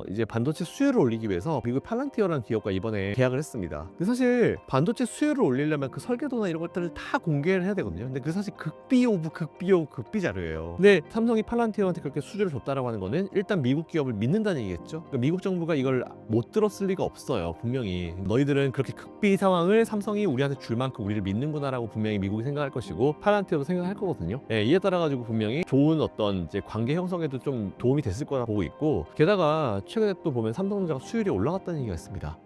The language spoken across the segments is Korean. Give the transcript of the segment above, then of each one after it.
이제 반도체 수요를 올리기 위해서 미국 팔란티어라는 기업과 이번에 계약을 했습니다. 근데 사실 반도체 수요를 올리려면 그 설계도나 이런 것들을 다 공개를 해야 되거든요. 근데 그 사실 극비 오브 극비 오브 극비 자료예요. 근데 삼성이 팔란티어한테 그렇게 수주를 줬다라고 하는 거는 일단 미국 기업을 믿는다는 얘기겠죠. 그러니까 미국 정부가 이걸 못 들었을 리가 없어요. 분명히 너희들은 그렇게 극비 상황을 삼성이 우리한테 줄 만큼 우리를 믿는구나라고 분명히 미국이 생각할 것이고 팔란티어도 생각할 거거든요. 예, 이에 따라 가지고 분명히 좋은 어떤 이제 관계 형성에도 좀 도움이 됐을 거라 보고 있고, 게다가 최근에 또 보면 삼성전자가 수율이 올라갔다는 얘기가 있습니다.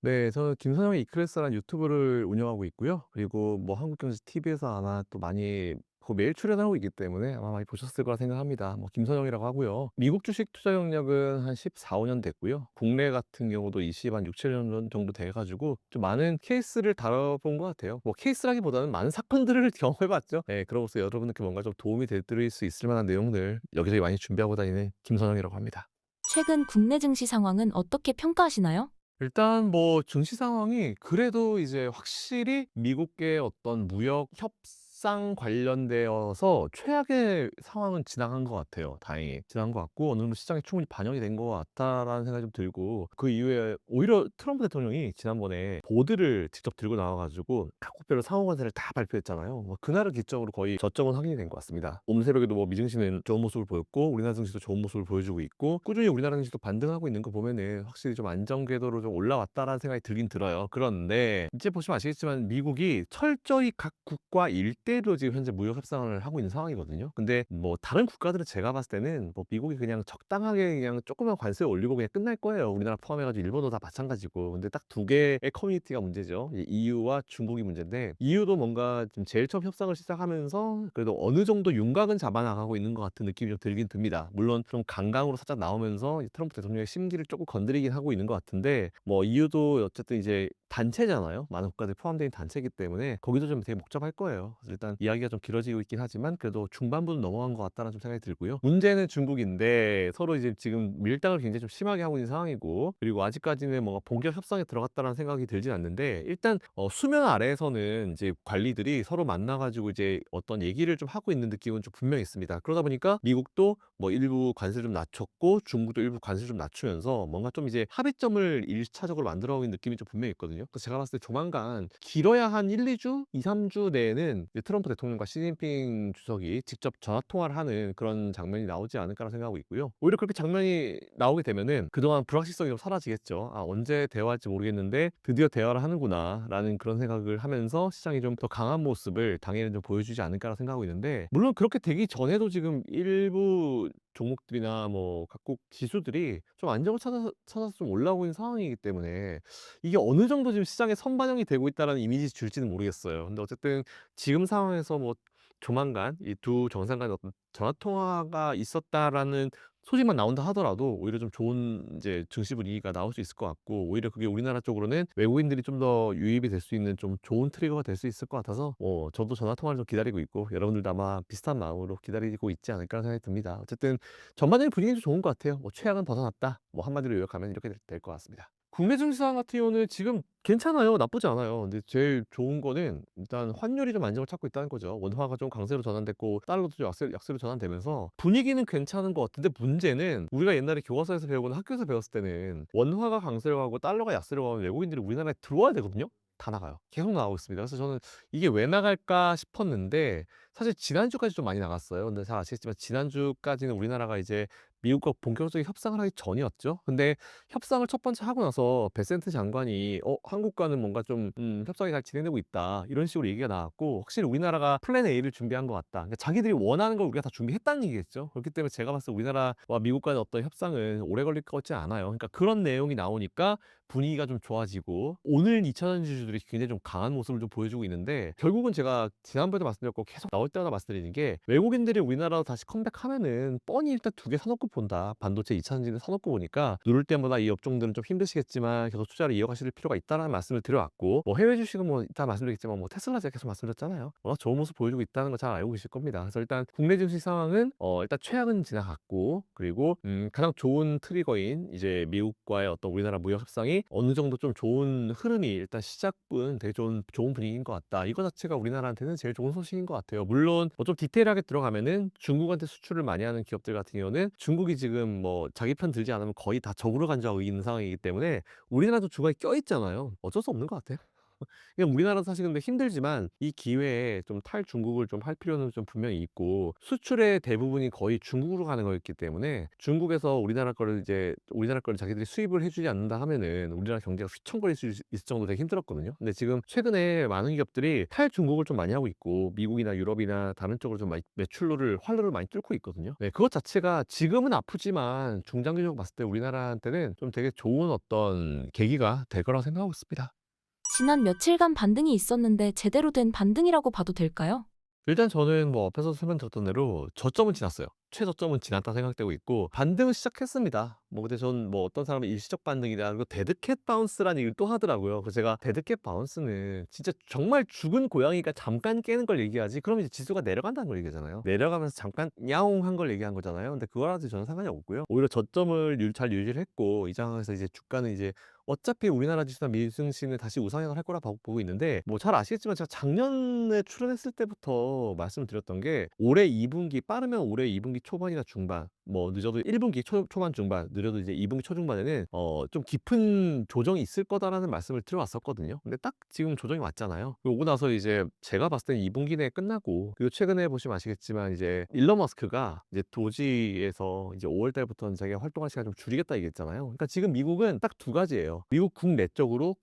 네, 저는 김선영의 이클래스라는 유튜브를 운영하고 있고요. 그리고 뭐 한국경제 TV에서 아마 또 많이 매일 출연하고 있기 때문에 아마 많이 보셨을 거라 생각합니다. 뭐 김선영이라고 하고요. 미국 주식 투자 경력은 한 14, 15년 됐고요. 국내 같은 경우도 20, 한 6, 7년 정도 돼가지고 좀 많은 케이스를 다뤄본 것 같아요. 뭐 케이스라기보다는 많은 사건들을 경험해봤죠. 네, 그러고서 여러분들께 뭔가 좀 도움이 드릴 수 있을 만한 내용들 여기저기 많이 준비하고 다니는 김선영이라고 합니다. 최근 국내 증시 상황은 어떻게 평가하시나요? 일단 뭐 증시 상황이 그래도 이제 확실히 미국의 어떤 무역 협상 관련되어서 최악의 상황은 지나간 것 같아요. 다행히 지나간 것 같고 어느 정도 시장에 충분히 반영이 된 것 같다라는 생각이 좀 들고, 그 이후에 오히려 트럼프 대통령이 지난번에 보드를 직접 들고 나와가지고 각국별로 상호 관세를 다 발표했잖아요. 뭐 그날을 기점으로 거의 저점은 확인이 된 것 같습니다. 오늘 새벽에도 뭐 미증시는 좋은 모습을 보였고 우리나라 증시도 좋은 모습을 보여주고 있고, 꾸준히 우리나라 증시도 반등하고 있는 거 보면은 확실히 좀 안정 궤도로 좀 올라왔다라는 생각이 들긴 들어요. 그런데 이제 보시면 아시겠지만 미국이 철저히 각 국가 일대로 지금 현재 무역 협상을 하고 있는 상황이거든요. 근데 뭐 다른 국가들은 제가 봤을 때는 뭐 미국이 그냥 적당하게 그냥 조금만 관세 올리고 그냥 끝날 거예요. 우리나라 포함해가지고 일본도 다 마찬가지고. 근데 딱 두 개의 커뮤니티가 문제죠. EU와 중국이 문제인데, EU도 뭔가 좀 제일 처음 협상을 시작하면서 그래도 어느 정도 윤곽은 잡아나가고 있는 것 같은 느낌이 좀 들긴 듭니다. 물론 좀 강강으로 살짝 나오면서 트럼프 대통령의 심기를 조금 건드리긴 하고 있는 것 같은데, 뭐 EU도 어쨌든 이제 단체잖아요. 많은 국가들이 포함되어 있는 단체이기 때문에 거기도 좀 되게 복잡할 거예요. 그래서 일단 이야기가 좀 길어지고 있긴 하지만 그래도 중반부는 넘어간 것 같다는 좀 생각이 들고요. 문제는 중국인데 서로 이제 지금 밀당을 굉장히 좀 심하게 하고 있는 상황이고, 그리고 아직까지는 뭔가 본격 협상에 들어갔다는 생각이 들진 않는데, 일단 수면 아래에서는 이제 관리들이 서로 만나가지고 이제 어떤 얘기를 좀 하고 있는 느낌은 좀 분명히 있습니다. 그러다 보니까 미국도 뭐 일부 관세를 좀 낮췄고 중국도 일부 관세를 좀 낮추면서 뭔가 좀 이제 합의점을 1차적으로 만들어가고 있는 느낌이 좀 분명히 있거든요. 그래서 제가 봤을 때 조만간 길어야 한 1, 2주, 2, 3주 내에는 이제 트럼프 대통령과 시진핑 주석이 직접 전화 통화를 하는 그런 장면이 나오지 않을까라는 생각하고 있고요. 오히려 그렇게 장면이 나오게 되면은 그동안 불확실성이 좀 사라지겠죠. 아, 언제 대화할지 모르겠는데 드디어 대화를 하는구나 라는 그런 생각을 하면서 시장이 좀 더 강한 모습을 당연히 좀 보여주지 않을까라고 생각하고 있는데, 물론 그렇게 되기 전에도 지금 일부 종목들이나 뭐 각국 지수들이 좀 안정을 찾아서 좀 올라오고 있는 상황이기 때문에 이게 어느 정도 지금 시장에 선반영이 되고 있다는 이미지 줄지는 모르겠어요. 근데 어쨌든 지금 상황에서 뭐 조만간 이 두 정상 간의 어떤 전화 통화가 있었다라는 소식만 나온다 하더라도 오히려 좀 좋은 이제 증시 분위기가 나올 수 있을 것 같고, 오히려 그게 우리나라 쪽으로는 외국인들이 좀 더 유입이 될 수 있는 좀 좋은 트리거가 될 수 있을 것 같아서 저도 전화 통화를 좀 기다리고 있고 여러분들도 아마 비슷한 마음으로 기다리고 있지 않을까 생각이 듭니다. 어쨌든 전반적인 분위기는 좀 좋은 것 같아요. 뭐 최악은 벗어났다, 뭐 한마디로 요약하면 이렇게 될 것 같습니다. 국내 증시 상황 같은 경우는 지금 괜찮아요. 나쁘지 않아요. 근데 제일 좋은 거는 일단 환율이 좀 안정을 찾고 있다는 거죠. 원화가 좀 강세로 전환됐고 달러도 좀 약세로 전환되면서 분위기는 괜찮은 것 같은데, 문제는 우리가 옛날에 교과서에서 배우거나 학교에서 배웠을 때는 원화가 강세로 가고 달러가 약세로 가면 외국인들이 우리나라에 들어와야 되거든요. 다 나가요. 계속 나가고 있습니다. 그래서 저는 이게 왜 나갈까 싶었는데 사실 지난주까지 좀 많이 나갔어요. 근데 잘 아시겠지만 지난주까지는 우리나라가 이제 미국과 본격적인 협상을 하기 전이었죠. 근데 협상을 첫 번째 하고 나서 베센트 장관이 한국과는 뭔가 좀 협상이 잘 진행되고 있다 이런 식으로 얘기가 나왔고, 확실히 우리나라가 플랜 A를 준비한 것 같다. 그러니까 자기들이 원하는 걸 우리가 다 준비했다는 얘기겠죠. 그렇기 때문에 제가 봤을 때 우리나라와 미국 간의 어떤 협상은 오래 걸릴 것 같지 않아요. 그러니까 그런 내용이 나오니까 분위기가 좀 좋아지고 오늘 2차전 지수들이 굉장히 좀 강한 모습을 좀 보여주고 있는데, 결국은 제가 지난번에도 말씀드렸고 계속 나올 때마다 말씀드리는 게 외국인들이 우리나라로 다시 컴백하면은 뻔히 일단 두 개 사놓고 본다. 반도체 2차 전지를 사 놓고 보니까 누를 때마다 이 업종들은 좀 힘드시겠지만 계속 투자를 이어가실 필요가 있다라는 말씀을 드려왔고 뭐 해외 주식은 뭐 이따 말씀드리겠지만 뭐 테슬라 제가 계속 말씀드렸잖아요. 워낙 좋은 모습 보여주고 있다는 거 잘 알고 계실 겁니다. 그래서 일단 국내 증시 상황은 일단 최악은 지나갔고 그리고 가장 좋은 트리거인 이제 미국과의 어떤 우리나라 무역 협상이 어느 정도 좀 좋은 흐름이 일단 시작은 되게 좋은 분위기인 것 같다. 이거 자체가 우리나라한테는 제일 좋은 소식인 것 같아요. 물론 뭐 좀 디테일하게 들어가면은 중국한테 수출을 많이 하는 기업들 같은 경우는 중국이 지금 뭐 자기 편 들지 않으면 거의 다 적으로 간주하고 있는 상황이기 때문에 우리나라도 중간에 껴있잖아요. 어쩔 수 없는 것 같아요. 그냥 우리나라도 사실 근데 힘들지만 이 기회에 좀 탈중국을 좀 할 필요는 좀 분명히 있고 수출의 대부분이 거의 중국으로 가는 거였기 때문에 중국에서 우리나라 거를 자기들이 수입을 해주지 않는다 하면은 우리나라 경제가 휘청거릴 수 있을 정도로 되게 힘들었거든요. 근데 지금 최근에 많은 기업들이 탈중국을 좀 많이 하고 있고 미국이나 유럽이나 다른 쪽으로 좀 많이 매출로를 활로를 많이 뚫고 있거든요. 네, 그것 자체가 지금은 아프지만 중장기적으로 봤을 때 우리나라한테는 좀 되게 좋은 어떤 계기가 될 거라고 생각하고 있습니다. 지난 며칠간 반등이 있었는데 제대로 된 반등이라고 봐도 될까요? 일단 저는 뭐 앞에서 설명드렸던 대로 저점은 지났어요. 최저점은 지났다 생각되고 있고 반등은 시작했습니다. 뭐 근데 전 뭐 어떤 사람은 일시적 반등이다 그리고 데드캣 바운스라는 얘기를 또 하더라고요. 그래서 제가 데드캣 바운스는 진짜 정말 죽은 고양이가 잠깐 깨는 걸 얘기하지 그럼 이제 지수가 내려간다는 걸 얘기하잖아요. 내려가면서 잠깐 야옹한 걸 얘기한 거잖아요. 근데 그거라도 저는 상관이 없고요. 오히려 저점을 잘 유지를 했고 이 상황에서 이제 주가는 이제 어차피 우리나라 지수나 미증시는 다시 우상향을 할 거라 보고 있는데 뭐 잘 아시겠지만 제가 작년에 출연했을 때부터 말씀을 드렸던 게 올해 2분기 빠르면 올해 2분기 초반이나 중반 뭐 늦어도 1분기 초반 중반 느려도 이제 2분기 초중반에는 좀 깊은 조정이 있을 거다라는 말씀을 드려왔었거든요. 근데 딱 지금 조정이 왔잖아요. 그러고 나서 이제 제가 봤을 땐 2분기 내에 끝나고 그리고 최근에 보시면 아시겠지만 이제 일론 머스크가 이제 도지에서 이제 5월 달부터는 자기가 활동할 시간 좀 줄이겠다 얘기했잖아요. 그러니까 지금 미국은 딱 두 가지예요. 미국 국내적으로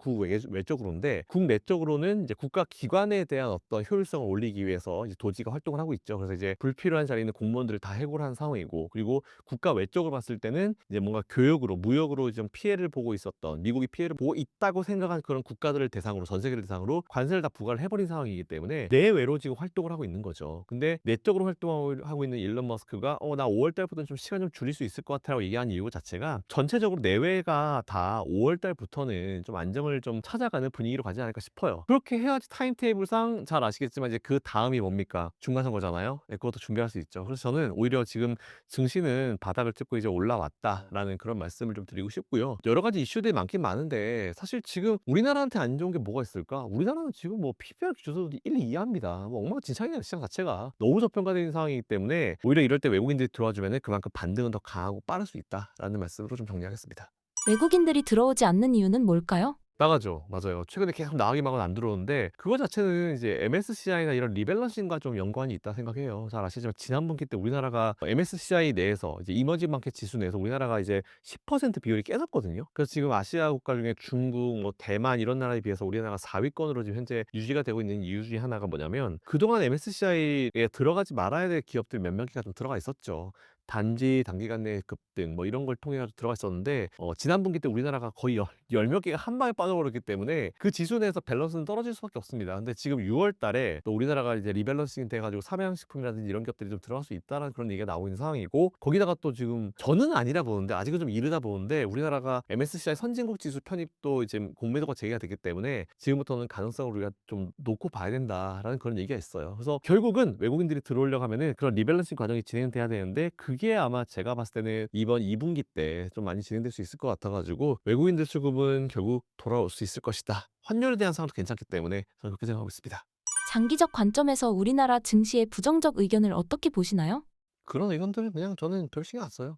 외적으로인데 국내적으로는 이제 국가 기관에 대한 어떤 효율성을 올리기 위해서 이제 도지가 활동을 하고 있죠. 그래서 이제 불필요한 자리에 있는 공무원들을 다 해고를 한 상황이고 그리고 국가 외적으로 봤을 때는 이제 뭔가 교역으로 무역으로 좀 피해를 보고 있었던 미국이 피해를 보고 있다고 생각한 그런 국가들을 대상으로 전 세계를 대상으로 관세를 다 부과를 해버린 상황이기 때문에 내외로 지금 활동을 하고 있는 거죠. 근데 내적으로 활동하고 있는 일론 머스크가 나 5월 달부터는 좀 시간 좀 줄일 수 있을 것 같아라고 얘기한 이유 자체가 전체적으로 내외가 다 5월 달부터는 좀 안정을 좀 찾아가는 분위기로 가지 않을까 싶어요. 그렇게 해야지 타임테이블상 잘 아시겠지만 이제 그 다음이 뭡니까? 중간선거잖아요. 네, 그것도 준비할 수 있죠. 그래서 저는 오히려 지금 증시는 바닥을 찍고 이제 올라왔다라는 그런 말씀을 좀 드리고 싶고요. 여러 가지 이슈들이 많긴 많은데 사실 지금 우리나라한테 안 좋은 게 뭐가 있을까? 우리나라는 지금 뭐 PBR 기준으로 1, 2위합니다. 뭐 엉망진창이야 시장 자체가. 너무 저평가된 상황이기 때문에 오히려 이럴 때 외국인들이 들어와 주면은 그만큼 반등은 더 강하고 빠를 수 있다라는 말씀으로 좀 정리하겠습니다. 외국인들이 들어오지 않는 이유는 뭘까요? 나가죠. 맞아요. 최근에 계속 나가기만 하고는 안 들어오는데 그거 자체는 이제 MSCI나 이런 리밸런싱과 좀 연관이 있다 생각해요. 잘 아시지만 지난 분기 때 우리나라가 MSCI 내에서 이제 이머징 마켓 지수 내에서 우리나라가 이제 10% 비율이 깨졌거든요. 그래서 지금 아시아 국가 중에 중국, 뭐 대만 이런 나라에 비해서 우리나라가 4위권으로 지금 현재 유지가 되고 있는 이유 중에 하나가 뭐냐면 그동안 MSCI에 들어가지 말아야 될 기업들 몇몇 개가 좀 들어가 있었죠. 단기간 내 급등 뭐 이런 걸 통해 가지고 들어가 있었는데 지난 분기 때 우리나라가 거의 열 몇 개가 한 방에 빠져버렸기 때문에 그 지수 내에서 밸런스는 떨어질 수밖에 없습니다. 근데 지금 6월 달에 또 우리나라가 이제 리밸런싱 돼 가지고 삼양식품이라든지 이런 기업들이 좀 들어갈 수 있다라는 그런 얘기가 나오고 있는 상황이고 거기다가 또 지금 저는 아니라 보는데 아직은 좀 이르다 보는데 우리나라가 MSCI 선진국 지수 편입도 이제 공매도가 제기가 됐기 때문에 지금부터는 가능성을 우리가 좀 놓고 봐야 된다라는 그런 얘기가 있어요. 그래서 결국은 외국인들이 들어오려고 하면은 그런 리밸런싱 과정이 진행돼야 되는데 그게 아마 제가 봤을 때는 이번 2분기 때 좀 많이 진행될 수 있을 것 같아 가지고 외국인들 수급은 결국 돌아올 수 있을 것이다. 환율에 대한 상황도 괜찮기 때문에 저는 그렇게 생각하고 있습니다. 장기적 관점에서 우리나라 증시의 부정적 의견을 어떻게 보시나요? 그런 의견들은 그냥 저는 별 신경 안 써요.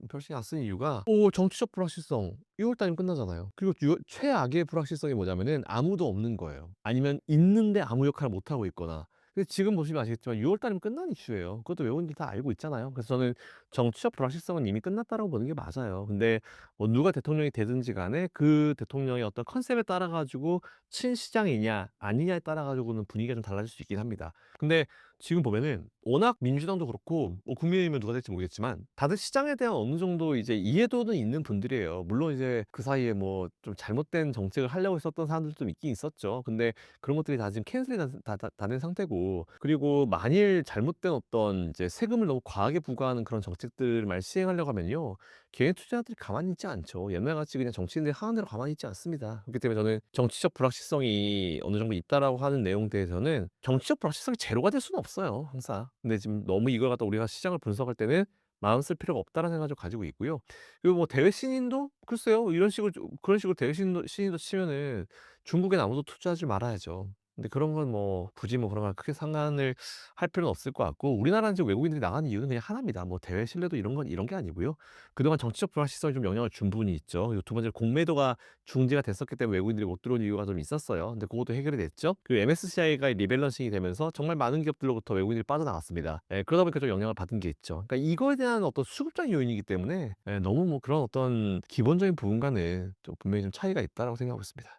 별 신경 안 쓰는 이유가 정치적 불확실성 6월 달이면 끝나잖아요. 그리고 최악의 불확실성이 뭐냐면은 아무도 없는 거예요. 아니면 있는데 아무 역할을 못 하고 있거나. 근데 지금 보시면 아시겠지만 6월 달이면 끝난 이슈예요. 그것도 외국인들 다 알고 있잖아요. 그래서 저는 정치적 불확실성은 이미 끝났다라고 보는 게 맞아요. 근데 뭐 누가 대통령이 되든지 간에 그 대통령의 어떤 컨셉에 따라 가지고 친시장이냐 아니냐에 따라 가지고는 분위기가 좀 달라질 수 있긴 합니다. 근데 지금 보면은 워낙 민주당도 그렇고 뭐 국민의힘은 누가 될지 모르겠지만 다들 시장에 대한 어느 정도 이제 이해도는 있는 분들이에요. 물론 이제 그 사이에 뭐 좀 잘못된 정책을 하려고 했었던 사람들도 좀 있긴 있었죠. 근데 그런 것들이 다 지금 캔슬이 된 상태고, 그리고 만일 잘못된 어떤 이제 세금을 너무 과하게 부과하는 그런 정책들만 시행하려고 하면요, 개인 투자자들이 가만히 있지 않죠. 옛날같이 그냥 정치인들이 하는 대로 가만히 있지 않습니다. 그렇기 때문에 저는 정치적 불확실성이 어느 정도 있다라고 하는 내용에 대해서는 정치적 불확실성이 제로가 될 수는 없어요, 항상. 근데 지금 너무 이걸 갖다 우리가 시장을 분석할 때는 마음 쓸 필요가 없다는 생각을 좀 가지고 있고요. 그리고 뭐 대외 신인도 글쎄요. 이런 식으로 그런 식으로 대외 신인도 치면은 중국엔 아무도 투자하지 말아야죠. 근데 그런 건 뭐 굳이 뭐 그런 걸 크게 상관을 할 필요는 없을 것 같고, 우리나라는 지금 외국인들이 나가는 이유는 그냥 하나입니다. 뭐 대외 신뢰도 이런 게 아니고요. 그동안 정치적 불확실성이 좀 영향을 준 부분이 있죠. 그리고 두 번째로 공매도가 중지가 됐었기 때문에 외국인들이 못 들어온 이유가 좀 있었어요. 근데 그것도 해결이 됐죠. 그리고 MSCI가 리밸런싱이 되면서 정말 많은 기업들로부터 외국인들이 빠져나갔습니다. 예, 그러다 보니까 좀 영향을 받은 게 있죠. 그러니까 이거에 대한 어떤 수급적 요인이기 때문에 예, 너무 뭐 그런 어떤 기본적인 부분과는 좀 분명히 좀 차이가 있다라고 생각하고 있습니다.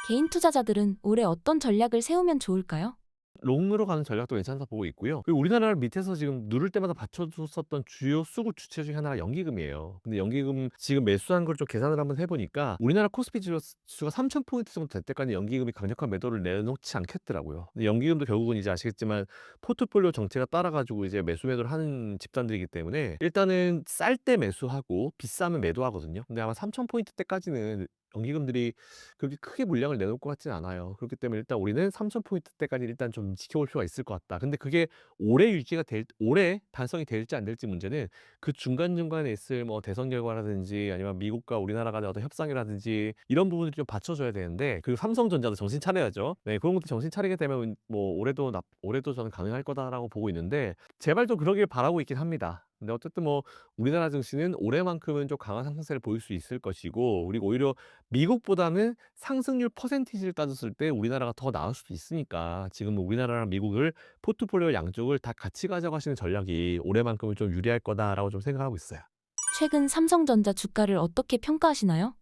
개인 투자자들은 올해 어떤 전략을 세우면 좋을까요? 롱으로 가는 전략도 괜찮다 보고 있고요. 그리고 우리나라를 밑에서 지금 누를 때마다 받쳐줬었던 주요 수급 주체 중에 하나가 연기금이에요. 근데 연기금 지금 매수한 걸 좀 계산을 한번 해보니까 우리나라 코스피 지수가 3,000포인트 정도 될 때까지 연기금이 강력한 매도를 내놓지 않겠더라고요. 근데 연기금도 결국은 이제 아시겠지만 포트폴리오 정체가 따라가지고 이제 매수 매도를 하는 집단들이기 때문에 일단은 쌀 때 매수하고 비싸면 매도하거든요. 근데 아마 3,000포인트 때까지는 연기금들이 그렇게 크게 물량을 내놓을 것 같진 않아요. 그렇기 때문에 일단 우리는 3,000포인트 때까지 일단 좀 지켜볼 필요가 있을 것 같다. 근데 그게 오래 달성이 될지 안 될지 문제는 그 중간중간에 있을 뭐 대선 결과라든지 아니면 미국과 우리나라 간의 어떤 협상이라든지 이런 부분들이 좀 받쳐줘야 되는데, 그리고 삼성전자도 정신 차려야죠. 네, 그런 것도 정신 차리게 되면 뭐 올해도 저는 가능할 거다라고 보고 있는데, 제발 좀 그러길 바라고 있긴 합니다. 근데 어쨌든 뭐 우리나라 증시는 올해만큼은 좀 강한 상승세를 보일 수 있을 것이고, 그리고 오히려 미국보다는 상승률 퍼센티지를 따졌을 때 우리나라가 더 나을 수도 있으니까 지금 우리나라랑 미국을 포트폴리오 양쪽을 다 같이 가져가시는 전략이 올해만큼은 좀 유리할 거다라고 좀 생각하고 있어요. 최근 삼성전자 주가를 어떻게 평가하시나요?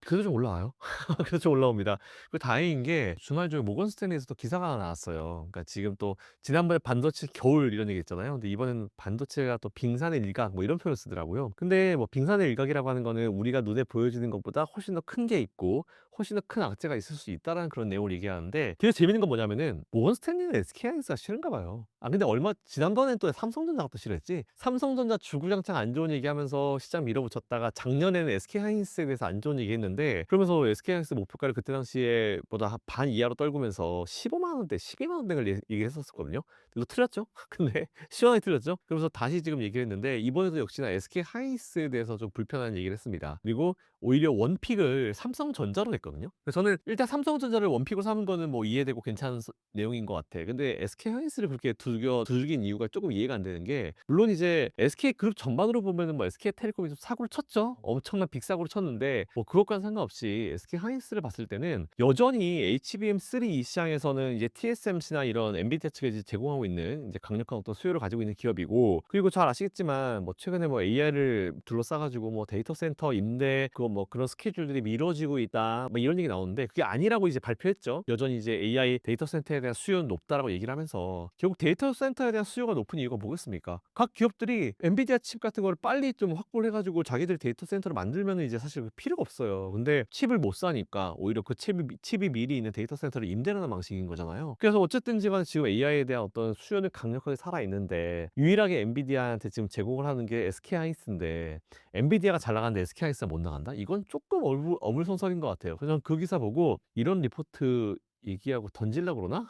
그래도 좀 올라와요. 그래도 좀 올라옵니다. 그 다행인 게 주말 중에 모건 스탠리에서 또 기사가 하나 나왔어요. 그러니까 지금 또 지난번에 반도체 겨울 이런 얘기 했잖아요. 근데 이번에는 반도체가 또 빙산의 일각 뭐 이런 표현을 쓰더라고요. 근데 뭐 빙산의 일각이라고 하는 거는 우리가 눈에 보여지는 것보다 훨씬 더 큰 게 있고 훨씬 더 큰 악재가 있을 수 있다라는 그런 내용을 얘기하는데, 되게 재밌는 건 뭐냐면은 모건 스탠리는 SK하이닉스가 싫은가 봐요. 아 근데 얼마 지난번에 또 삼성전자가 또 싫어했지. 삼성전자 주구장창 안 좋은 얘기하면서 시장 밀어붙였다가 작년에는 SK하이닉스에 대해서 안 좋은 얘기했는데, 그러면서 SK하이닉스 목표가를 그때 당시에 보다 반 이하로 떨구면서 15만 원대, 12만 원대를 얘기했었거든요. 이거 틀렸죠? 근데 시원하게 틀렸죠? 그러면서 다시 지금 얘기를 했는데 이번에도 역시나 SK하이닉스에 대해서 좀 불편한 얘기를 했습니다. 그리고 오히려 원픽을 삼성전자로 했거든요. 그래서 저는 일단 삼성전자를 원픽으로 삼은 거는 뭐 이해되고 괜찮은 내용인 것 같아. 근데 SK하이닉스를 그렇게 두들긴 이유가 조금 이해가 안 되는 게, 물론 이제 SK그룹 전반으로 보면은 뭐 SK텔레콤이 좀 사고를 쳤죠. 엄청난 빅사고를 쳤는데 뭐 그것과는 상관없이 SK하이닉스를 봤을 때는 여전히 HBM3 이 시장에서는 이제 TSMC나 이런 엔비디아 측에 이제 제공하고 있는 이제 강력한 어떤 수요를 가지고 있는 기업이고, 그리고 잘 아시겠지만 뭐 최근에 뭐 AI를 둘러싸가지고 뭐 데이터 센터 임대 그거 뭐 그런 스케줄들이 미뤄지고 있다 뭐 이런 얘기 나오는데, 그게 아니라고 이제 발표했죠. 여전히 이제 AI 데이터 센터에 대한 수요는 높다라고 얘기를 하면서, 결국 데이터 센터에 대한 수요가 높은 이유가 뭐겠습니까? 각 기업들이 엔비디아 칩 같은 걸 빨리 좀 확보를 해가지고 자기들 데이터 센터를 만들면 이제 사실 그 필요가 없어요. 근데 칩을 못 사니까 오히려 그 칩이 미리 있는 데이터 센터를 임대하는 방식인 거잖아요. 그래서 어쨌든지만 지금 AI에 대한 어떤 수요는 강력하게 살아 있는데, 유일하게 엔비디아한테 지금 제공을 하는 게 SK하이닉스인데 엔비디아가 잘 나가는데 SK하이닉스가 못 나간다? 이건 조금 어물선설인 것 같아요. 그래서 저는 그 기사 보고 이런 리포트 얘기하고 던질려고 그러나?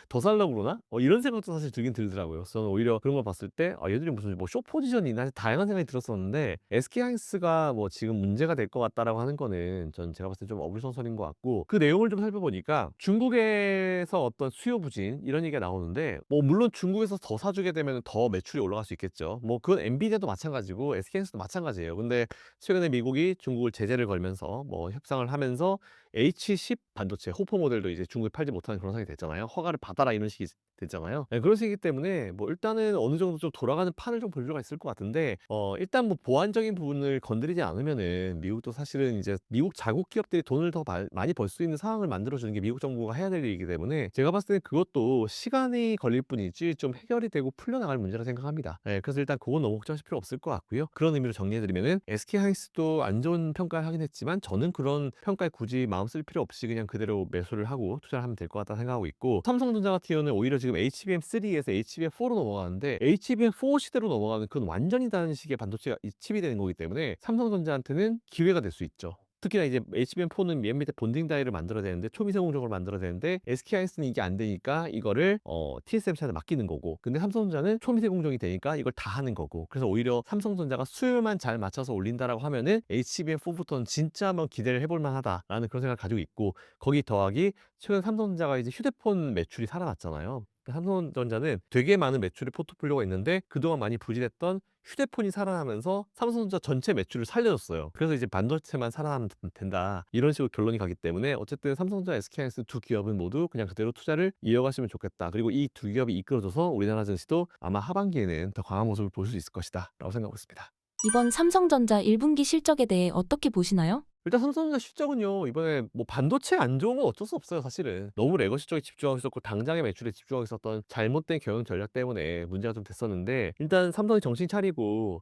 더 살려고 그러나? 이런 생각도 사실 들긴 들더라고요. 그래서 저는 오히려 그런 걸 봤을 때 얘들이 무슨 뭐 쇼 포지션이 있나 다양한 생각이 들었었는데, SK하이닉스가 뭐 지금 문제가 될 것 같다라고 하는 거는 전 제가 봤을 때 좀 어불성설인 것 같고, 그 내용을 좀 살펴보니까 중국에서 어떤 수요 부진 이런 얘기가 나오는데, 뭐 물론 중국에서 더 사주게 되면 더 매출이 올라갈 수 있겠죠. 뭐 그건 엔비디아도 마찬가지고 SK하이닉스도 마찬가지예요. 근데 최근에 미국이 중국을 제재를 걸면서 뭐 협상을 하면서 H10 반도체 호포 모델도 이제 중국에 팔지 못하는 그런 상황이 됐잖아요. 허가를 받아라 이런 식이 되잖아요. 예, 그러시기 때문에 뭐 일단은 어느 정도 좀 돌아가는 판을 좀 볼 필요가 있을 것 같은데 일단 뭐 보안적인 부분을 건드리지 않으면은 미국도 사실은 이제 미국 자국 기업들이 돈을 더 많이 벌 수 있는 상황을 만들어 주는 게 미국 정부가 해야 될 일이기 때문에 제가 봤을 때는 그것도 시간이 걸릴 뿐이지 좀 해결이 되고 풀려나갈 문제라 생각합니다. 예, 그래서 일단 그건 너무 걱정하실 필요 없을 것 같고요. 그런 의미로 정리해 드리면은 SK 하이닉스도 안 좋은 평가를 하긴 했지만 저는 그런 평가에 굳이 마음 쓸 필요 없이 그냥 그대로 매수를 하고 투자를 하면 될 것 같다 생각하고 있고, 삼성전자 같은 경우는 오히려 지금 HBM3에서 HBM4로 넘어가는데 HBM4 시대로 넘어가는 그건 완전히 다른 식의 반도체가 칩이 되는 거기 때문에 삼성전자한테는 기회가 될 수 있죠. 특히나 이제 HBM4는 맨 밑에 본딩 다이를 만들어야 되는데 초미세공정을 만들어야 되는데 SK하이닉스는 이게 안 되니까 이거를 TSMC한테 맡기는 거고, 근데 삼성전자는 초미세공정이 되니까 이걸 다 하는 거고, 그래서 오히려 삼성전자가 수요만 잘 맞춰서 올린다라고 하면은 HBM4부터는 진짜 한번 기대를 해볼 만하다라는 그런 생각을 가지고 있고, 거기 더하기 최근 삼성전자가 이제 휴대폰 매출이 살아났잖아요. 삼성전자는 되게 많은 매출의 포트폴리오가 있는데 그동안 많이 부진했던 휴대폰이 살아나면서 삼성전자 전체 매출을 살려줬어요. 그래서 이제 반도체만 살아나면 된다, 이런 식으로 결론이 가기 때문에 어쨌든 삼성전자, SK하이닉스 두 기업은 모두 그냥 그대로 투자를 이어가시면 좋겠다. 그리고 이 두 기업이 이끌어줘서 우리나라 증시도 아마 하반기에는 더 강한 모습을 볼 수 있을 것이다 라고 생각하고 있습니다. 이번 삼성전자 1분기 실적에 대해 어떻게 보시나요? 일단 삼성전자 실적은요, 이번에 뭐 반도체 안 좋은 건 어쩔 수 없어요. 사실은 너무 레거시 쪽에 집중하고 있었고 당장의 매출에 집중하고 있었던 잘못된 경영 전략 때문에 문제가 좀 됐었는데, 일단 삼성이 정신 차리고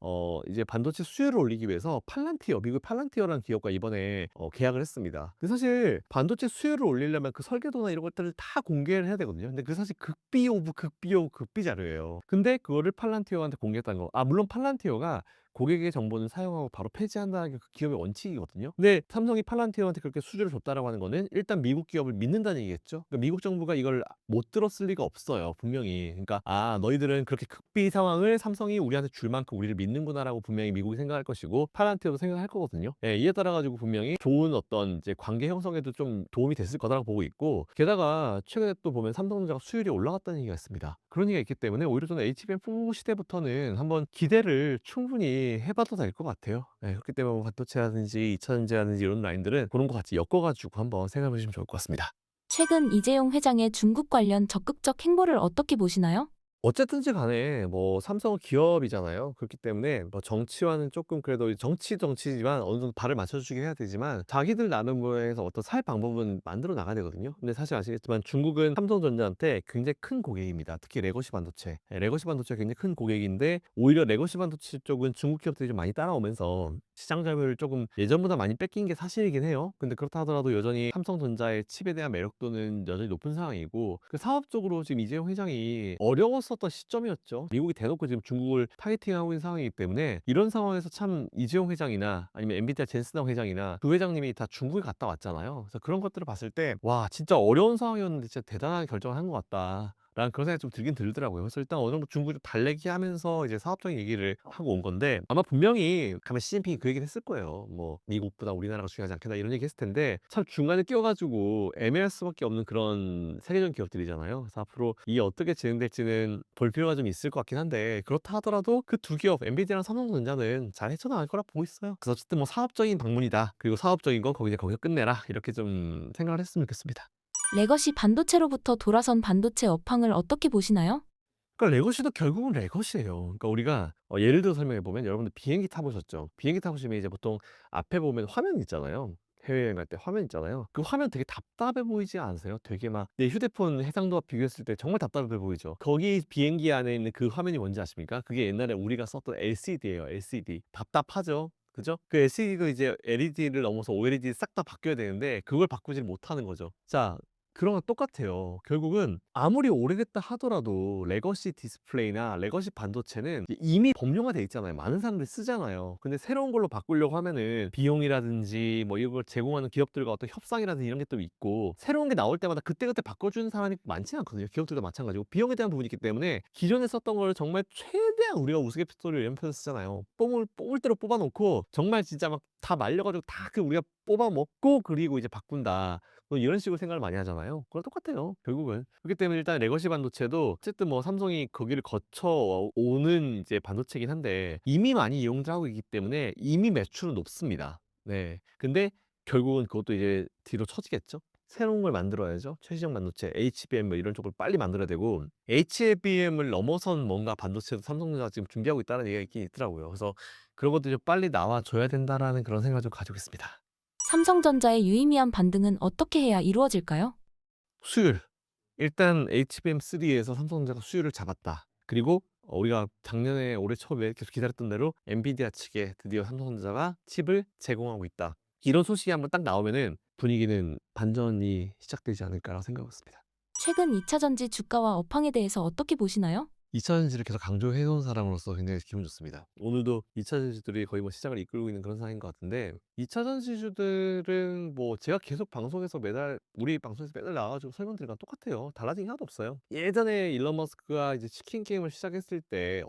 이제 반도체 수요를 올리기 위해서 팔란티어, 미국 팔란티어라는 기업과 이번에 계약을 했습니다. 근데 사실 반도체 수요를 올리려면 그 설계도나 이런 것들을 다 공개를 해야 되거든요. 근데 그 사실 극비 오브 극비 오브 극비 자료예요. 근데 그거를 팔란티어한테 공개했다는 거. 물론 팔란티어가 고객의 정보는 사용하고 바로 폐지한다는 게 그 기업의 원칙이거든요. 근데 삼성이 팔란티어한테 그렇게 수주를 줬다라고 하는 거는 일단 미국 기업을 믿는다는 얘기겠죠. 그러니까 미국 정부가 이걸 못 들었을 리가 없어요, 분명히. 그러니까 너희들은 그렇게 극비 상황을 삼성이 우리한테 줄 만큼 우리를 믿는구나라고 분명히 미국이 생각할 것이고 팔란티어도 생각할 거거든요. 예, 이에 따라 가지고 분명히 좋은 어떤 이제 관계 형성에도 좀 도움이 됐을 거다라고 보고 있고, 게다가 최근에 또 보면 삼성전자가 수율이 올라갔다는 얘기가 있습니다. 그런 얘기가 있기 때문에 오히려 저는 HBM4 시대부터는 한번 기대를 충분히 해봐도 될 것 같아요. 네, 그렇기 때문에 뭐 반도체라든지 2차전지라든지 이런 라인들은 그런 거 같이 엮어가지고 한번 생각해 보시면 좋을 것 같습니다. 최근 이재용 회장의 중국 관련 적극적 행보를 어떻게 보시나요? 어쨌든지 간에 뭐 삼성은 기업이잖아요. 그렇기 때문에 뭐 정치와는 조금 그래도 정치지만 어느 정도 발을 맞춰주긴 해야 되지만 자기들 나름의 어떤 살 방법은 만들어 나가야 되거든요. 근데 사실 아시겠지만 중국은 삼성전자한테 굉장히 큰 고객입니다. 특히 레거시 반도체. 레거시 반도체가 굉장히 큰 고객인데 오히려 레거시 반도체 쪽은 중국 기업들이 좀 많이 따라오면서 시장 점유율을 조금 예전보다 많이 뺏긴 게 사실이긴 해요. 근데 그렇다 하더라도 여전히 삼성전자의 칩에 대한 매력도는 여전히 높은 상황이고, 그 사업적으로 지금 이재용 회장이 어려웠었던 시점이었죠. 미국이 대놓고 지금 중국을 타겟팅하고 있는 상황이기 때문에 이런 상황에서 참 이재용 회장이나 아니면 엔비디아 젠슨황 회장이나 그 회장님이 다 중국에 갔다 왔잖아요. 그래서 그런 것들을 봤을 때 와, 진짜 어려운 상황이었는데 진짜 대단한 결정을 한 것 같다 라는 그런 생각이 좀 들긴 들더라고요. 그래서 일단 어느 정도 중국을 좀 달래기 하면서 이제 사업적인 얘기를 하고 온 건데, 아마 분명히 가면 시진핑이 그 얘기를 했을 거예요. 뭐 미국보다 우리나라가 중요하지 않겠다 이런 얘기 했을 텐데, 참 중간에 끼어가지고 애매할 수밖에 없는 그런 세계적인 기업들이잖아요. 그래서 앞으로 이게 어떻게 진행될지는 볼 필요가 좀 있을 것 같긴 한데, 그렇다 하더라도 그 두 기업 엔비디아랑 삼성전자는 잘 헤쳐나갈 거라 보고 있어요. 그래서 어쨌든 뭐 사업적인 방문이다, 그리고 사업적인 건 거기서 끝내라, 이렇게 좀 생각을 했으면 좋겠습니다. 레거시 반도체로부터 돌아선 반도체 업황을 어떻게 보시나요? 그러니까 레거시도 결국은 레거시예요. 그러니까 우리가 예를 들어 설명해 보면, 여러분들 비행기 타보셨죠? 비행기 타보시면 이제 보통 앞에 보면 화면 있잖아요. 해외여행 갈 때 화면 있잖아요. 그 화면 되게 답답해 보이지 않으세요? 되게 막 내 휴대폰 해상도와 비교했을 때 정말 답답해 보이죠. 거기 비행기 안에 있는 그 화면이 뭔지 아십니까? 그게 옛날에 우리가 썼던 LCD예요. LCD. 답답하죠? 그죠? 그 LCD가 이제 LED를 넘어서 OLED 싹 다 바뀌어야 되는데 그걸 바꾸질 못하는 거죠. 자, 그런 건 똑같아요. 결국은 아무리 오래됐다 하더라도 레거시 디스플레이나 레거시 반도체는 이미 법령화돼 있잖아요. 많은 사람들이 쓰잖아요. 근데 새로운 걸로 바꾸려고 하면은 비용이라든지 뭐 이걸 제공하는 기업들과 어떤 협상이라든지 이런 게 또 있고, 새로운 게 나올 때마다 그때그때 바꿔주는 사람이 많지 않거든요. 기업들도 마찬가지고 비용에 대한 부분이 있기 때문에 기존에 썼던 걸 정말 최대한 우리가 우스갯소리를 연면서 쓰잖아요. 뽑을 대로 뽑아놓고 정말 진짜 막 다 말려가지고 다 그 우리가 뽑아먹고 그리고 이제 바꾼다, 뭐 이런 식으로 생각을 많이 하잖아요. 그랑 똑같아요, 결국은. 그렇기 때문에 일단 레거시 반도체도 어쨌든 뭐 삼성이 거기를 거쳐 오는 이제 반도체긴 한데 이미 많이 이용들 하고 있기 때문에 이미 매출은 높습니다. 네. 근데 결국은 그것도 이제 뒤로 처지겠죠. 새로운 걸 만들어야죠. 최신형 반도체, HBM 뭐 이런 쪽을 빨리 만들어야 되고 HBM을 넘어선 뭔가 반도체도 삼성전자가 지금 준비하고 있다는 얘기가 있긴 있더라고요. 그래서 그런 것들이 좀 빨리 나와줘야 된다라는 그런 생각을 좀 가지고 있습니다. 삼성전자의 유의미한 반등은 어떻게 해야 이루어질까요? 수율. 일단 HBM3에서 삼성전자가 수율을 잡았다. 그리고 우리가 작년에 올해 초에 계속 기다렸던 대로 엔비디아 측에 드디어 삼성전자가 칩을 제공하고 있다. 이런 소식이 한번 딱 나오면은 분위기는 반전이 시작되지 않을까라고 생각하고 있습니다. 최근 2차 전지 주가와 업황에 대해서 어떻게 보시나요? 2차 전지를 계속 강조해 온 사람으로서 굉장히 기분 좋습니다. 오늘도 2차 전지주들이 거의 뭐 시장을 이끌고 있는 그런 상황인 것 같은데 2차 전지주들은 뭐 제가 계속 방송에서 매달 우리 방송에서 매달 나와가지고 설명드린 거랑 똑같아요. 달라진 게 하나도 없어요. 예전에 일론 머스크가 이제 치킨 게임을 시작했을 때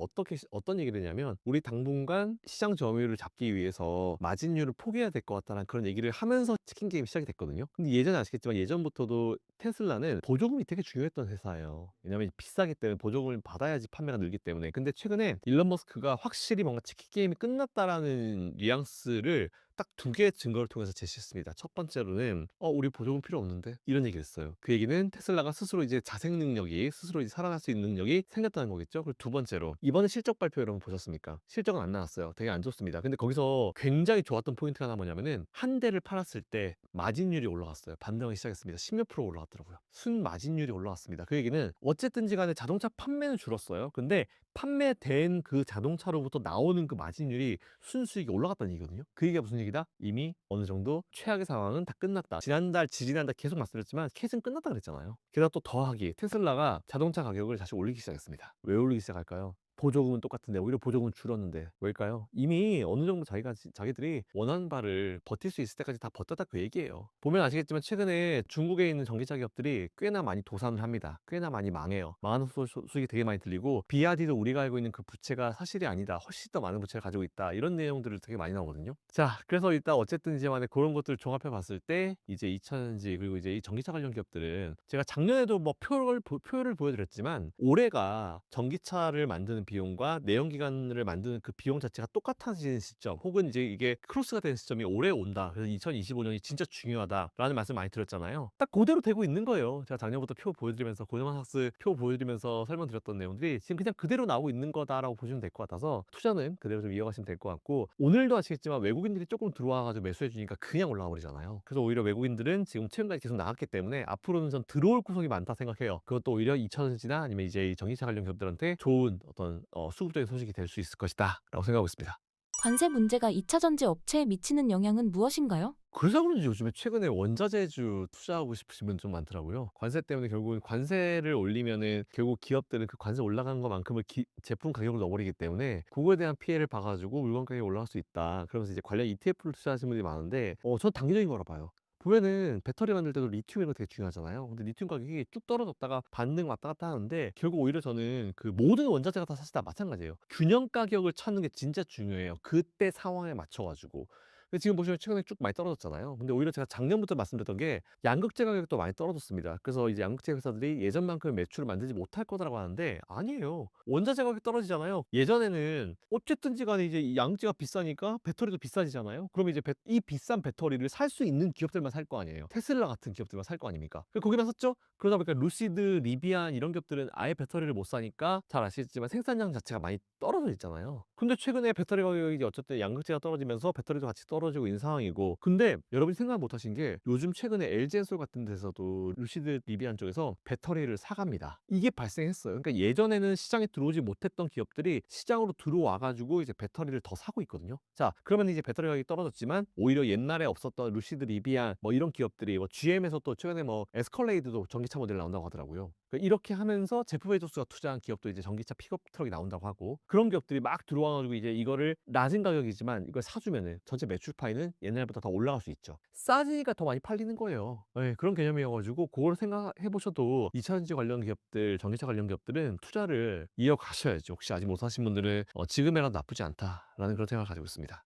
어떤 얘기를 했냐면 우리 당분간 시장 점유율을 잡기 위해서 마진율을 포기해야 될 것 같다는 그런 얘기를 하면서 치킨 게임이 시작이 됐거든요. 근데 예전에 아시겠지만 예전부터도 테슬라는 보조금이 되게 중요했던 회사예요. 왜냐면 비싸기 때문에 보조금을 받아야지 판매가 늘기 때문에. 근데 최근에 일론 머스크가 확실히 뭔가 치킨 게임이 끝났다라는 뉘앙스를 딱 두 개의 증거를 통해서 제시했습니다. 첫 번째로는 우리 보조금 필요 없는데 이런 얘기를 했어요. 그 얘기는 테슬라가 스스로 이제 자생 능력이 스스로 이제 살아날 수 있는 능력이 생겼다는 거겠죠. 그리고 두 번째로 이번에 실적 발표 여러분 보셨습니까? 실적은 안 나왔어요. 되게 안 좋습니다. 근데 거기서 굉장히 좋았던 포인트가 하나 뭐냐면은 한 대를 팔았을 때 마진율이 올라갔어요. 반등하기 시작했습니다. 10몇 프로 올라갔더라고요. 순 마진율이 올라왔습니다. 그 얘기는 어쨌든지 간에 자동차 판매는 줄었어요. 근데 판매된 그 자동차로부터 나오는 그 마진율이 순수익이 올라갔다는 얘기거든요. 그 얘기가 무슨 얘기다? 이미 어느 정도 최악의 상황은 다 끝났다. 지지난달 계속 말씀드렸지만 캣은 끝났다 그랬잖아요. 게다가 또 더하기 테슬라가 자동차 가격을 다시 올리기 시작했습니다. 왜 올리기 시작할까요? 보조금은 똑같은데 오히려 보조금은 줄었는데 왜일까요? 이미 어느 정도 자기들이 원하는 바를 버틸 수 있을 때까지 다 버텼다 그 얘기예요. 보면 아시겠지만 최근에 중국에 있는 전기차 기업들이 꽤나 많이 도산을 합니다. 꽤나 많이 망해요. 망하는 소식이 되게 많이 들리고 비아디도 우리가 알고 있는 그 부채가 사실이 아니다. 훨씬 더 많은 부채를 가지고 있다. 이런 내용들을 되게 많이 나오거든요. 자, 그래서 일단 어쨌든 이제 만에 그런 것들을 종합해 봤을 때 이제 2차전지 그리고 이제 이 전기차 관련 기업들은 제가 작년에도 뭐 표를 보여드렸지만 올해가 전기차를 만드는 비용과 내연기관을 만드는 그 비용 자체가 똑같아지는 시점 혹은 이제 이게 크로스가 되는 시점이 올해 온다. 그래서 2025년이 진짜 중요하다라는 말씀 많이 드렸잖아요. 딱 그대로 되고 있는 거예요. 제가 작년부터 표 보여드리면서 고ld만삭스 표 보여드리면서 설명드렸던 내용들이 지금 그냥 그대로 나오고 있는 거다라고 보시면 될 것 같아서 투자는 그대로 좀 이어가시면 될 것 같고 오늘도 아시겠지만 외국인들이 조금 들어와가지고 매수해 주니까 그냥 올라와 버리잖아요. 그래서 오히려 외국인들은 지금 최근까지 계속 나갔기 때문에 앞으로는 전 들어올 구석이 많다 생각해요. 그것도 오히려 2차전지나 아니면 이제 이 전기차 관련 기업들한테 좋은 어떤 수급적인 소식이 될 수 있을 것이다 라고 생각하고 있습니다. 관세 문제가 2차 전지 업체에 미치는 영향은 무엇인가요? 그래서 그런지 요즘에 최근에 원자재주 투자하고 싶으신 분 좀 많더라고요. 관세 때문에 결국은 관세를 올리면은 결국 기업들은 그 관세 올라간 것만큼을 제품 가격을 넣어버리기 때문에 그거에 대한 피해를 봐가지고 물건 가격이 올라갈 수 있다. 그러면서 이제 관련 ETF를 투자하시는 분들이 많은데 전 단기적인 거라 봐요. 보면은 배터리 만들 때도 리튬 이런 거 되게 중요하잖아요. 근데 리튬 가격이 쭉 떨어졌다가 반등 왔다 갔다 하는데 결국 오히려 저는 그 모든 원자재가 다 사실 다 마찬가지예요. 균형 가격을 찾는 게 진짜 중요해요. 그때 상황에 맞춰가지고. 근데 지금 보시면 최근에 쭉 많이 떨어졌잖아요. 근데 오히려 제가 작년부터 말씀드렸던 게 양극재 가격도 많이 떨어졌습니다. 그래서 이제 양극재 회사들이 예전만큼 매출을 만들지 못할 거라고 하는데 아니에요. 원자재 가격이 떨어지잖아요. 예전에는 어쨌든지 간에 이제 이 양극재가 비싸니까 배터리도 비싸지잖아요. 그러면 이제 이 비싼 배터리를 살 수 있는 기업들만 살 거 아니에요. 테슬라 같은 기업들만 살 거 아닙니까? 거기만 샀죠? 그러다 보니까 루시드, 리비안 이런 기업들은 아예 배터리를 못 사니까 잘 아시겠지만 생산량 자체가 많이 떨어져 있잖아요. 근데 최근에 배터리 가격이 어쨌든 양극재가 떨어지면서 배터리도 같이 떨어지고 있는 상황이고 근데 여러분이 생각 못 하신 게 요즘 최근에 LG엔솔 같은 데서도 루시드, 리비안 쪽에서 배터리를 사갑니다. 이게 발생했어요. 그러니까 예전에는 시장에 들어오지 못했던 기업들이 시장으로 들어와가지고 이제 배터리를 더 사고 있거든요. 자, 그러면 이제 배터리 가격이 떨어졌지만 오히려 옛날에 없었던 루시드, 리비안 뭐 이런 기업들이 뭐 GM에서 또 최근에 뭐 에스컬레이드도 전기차 모델 나온다고 하더라고요. 그러니까 이렇게 하면서 제프 베조스가 투자한 기업도 이제 전기차 픽업 트럭이 나온다고 하고 그런 기업들이 막 들어와가지고 이제 이거를 낮은 가격이지만 이걸 사주면은 전체 매출 파이는 옛날보다 더 올라갈 수 있죠. 싸지니까 더 많이 팔리는 거예요. 네, 그런 개념이어가지고 그걸 생각해 보셔도 2차전지 관련 기업들, 전기차 관련 기업들은 투자를 이어가셔야죠. 혹시 아직 못 하신 분들은 지금이라도 나쁘지 않다라는 그런 생각을 가지고 있습니다.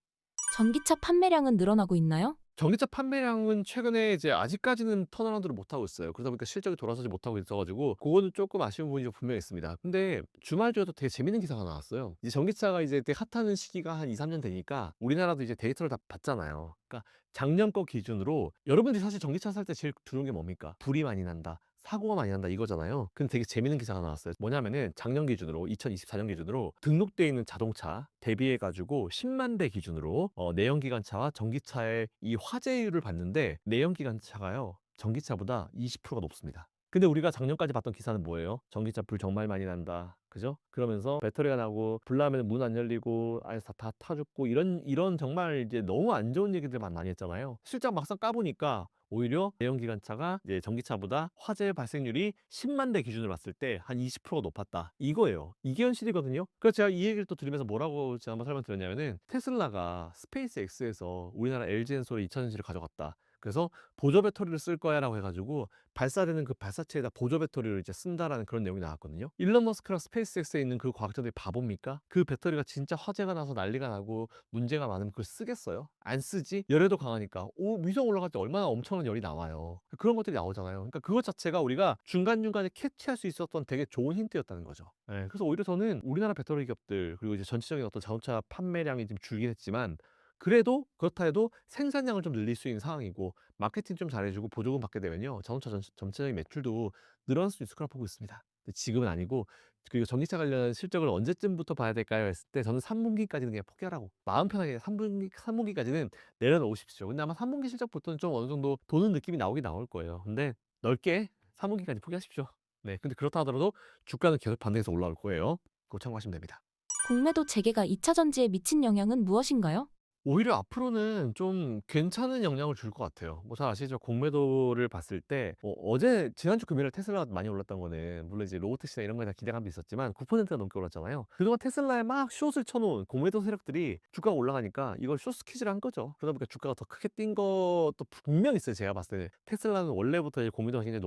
전기차 판매량은 늘어나고 있나요? 전기차 판매량은 최근에 이제 아직까지는 턴어라운드를 못하고 있어요. 그러다 보니까 실적이 돌아서지 못하고 있어 가지고 그거는 쪼끔 아쉬운 부분이 좀 분명히 있습니다. 근데 주말 전에도 되게 재밌는 기사가 나왔어요. 이제 전기차가 이제 되게 핫하는 시기가 한 2-3년 되니까 우리나라도 이제 데이터를 다 봤잖아요. 그러니까 작년 거 기준으로 여러분들이 사실 전기차 살 때 제일 두려운 게 뭡니까? 불이 많이 난다. 사고가 많이 난다 이거잖아요. 근데 되게 재밌는 기사가 나왔어요. 뭐냐면은 작년 기준으로 2024년 기준으로 등록돼 있는 자동차 대비해 가지고 10만 대 기준으로 내연기관차와 전기차의 이 화재율을 봤는데 내연기관차가요. 전기차보다 20%가 높습니다. 근데 우리가 작년까지 봤던 기사는 뭐예요? 전기차 불 정말 많이 난다. 그죠? 그러면서 배터리가 나고 불 나면 문 안 열리고 안에서 다 죽고 이런 정말 이제 너무 안 좋은 얘기들만 많이 했잖아요. 실제 막상 까보니까 오히려 내연기관차가 이제 전기차보다 화재 발생률이 10만 대 기준으로 봤을 때 한 20%가 높았다. 이거예요. 이게 현실이거든요. 그래서 제가 이 얘기를 또 들으면서 뭐라고 지난번 설명드렸냐면은 테슬라가 스페이스 X에서 우리나라 LG 엔솔의 2000전지를 가져갔다. 그래서 보조 배터리를 쓸 거야라고 해가지고 발사되는 그 발사체에다 보조 배터리를 이제 쓴다라는 그런 내용이 나왔거든요. 일론 머스크랑 스페이스X에 있는 그 과학자들이 바보입니까? 그 배터리가 진짜 화재가 나서 난리가 나고 문제가 많으면 그걸 쓰겠어요? 안 쓰지? 열에도 강하니까. 위성 올라갈 때 얼마나 엄청난 열이 나와요. 그런 것들이 나오잖아요. 그러니까 그것 자체가 우리가 중간중간에 캐치할 수 있었던 되게 좋은 힌트였다는 거죠. 예, 그래서 오히려 저는 우리나라 배터리 기업들 그리고 이제 전체적인 어떤 자동차 판매량이 좀 줄긴 했지만 그래도 그렇다 해도 생산량을 좀 늘릴 수 있는 상황이고 마케팅 좀 잘해주고 보조금 받게 되면요 자동차 전체적인 매출도 늘어날 수 있을 거라 보고 있습니다. 근데 지금은 아니고 그리고 전기차 관련 실적을 언제쯤부터 봐야 될까요? 했을 때 저는 3분기까지는 그냥 포기하라고 마음 편하게 3분기까지는 내려놓으십시오. 근데 아마 3분기 실적부터는 좀 어느 정도 도는 느낌이 나오긴 나올 거예요. 근데 넓게 3분기까지 포기하십시오. 네, 근데 그렇다 하더라도 주가는 계속 반등해서 올라올 거예요. 그거 참고하시면 됩니다. 공매도 재개가 2차 전지에 미친 영향은 무엇인가요? 오히려 앞으로는 좀 괜찮은 영향을 줄 것 같아요. 뭐 잘 아시죠? 공매도를 봤을 때 어제 지난주 금요일에 테슬라가 많이 올랐던 거는 물론 이제 로보택시나 이런 거에 대한 기대감도 있었지만 9%가 넘게 올랐잖아요. 그동안 테슬라에 막 숏을 쳐놓은 공매도 세력들이 주가가 올라가니까 이걸 숏 스퀴즈를 한 거죠. 그러다 보니까 주가가 더 크게 뛴 것도 분명히 있어요. 제가 봤을 때 테슬라는 원래부터 이제 공매도가 굉장히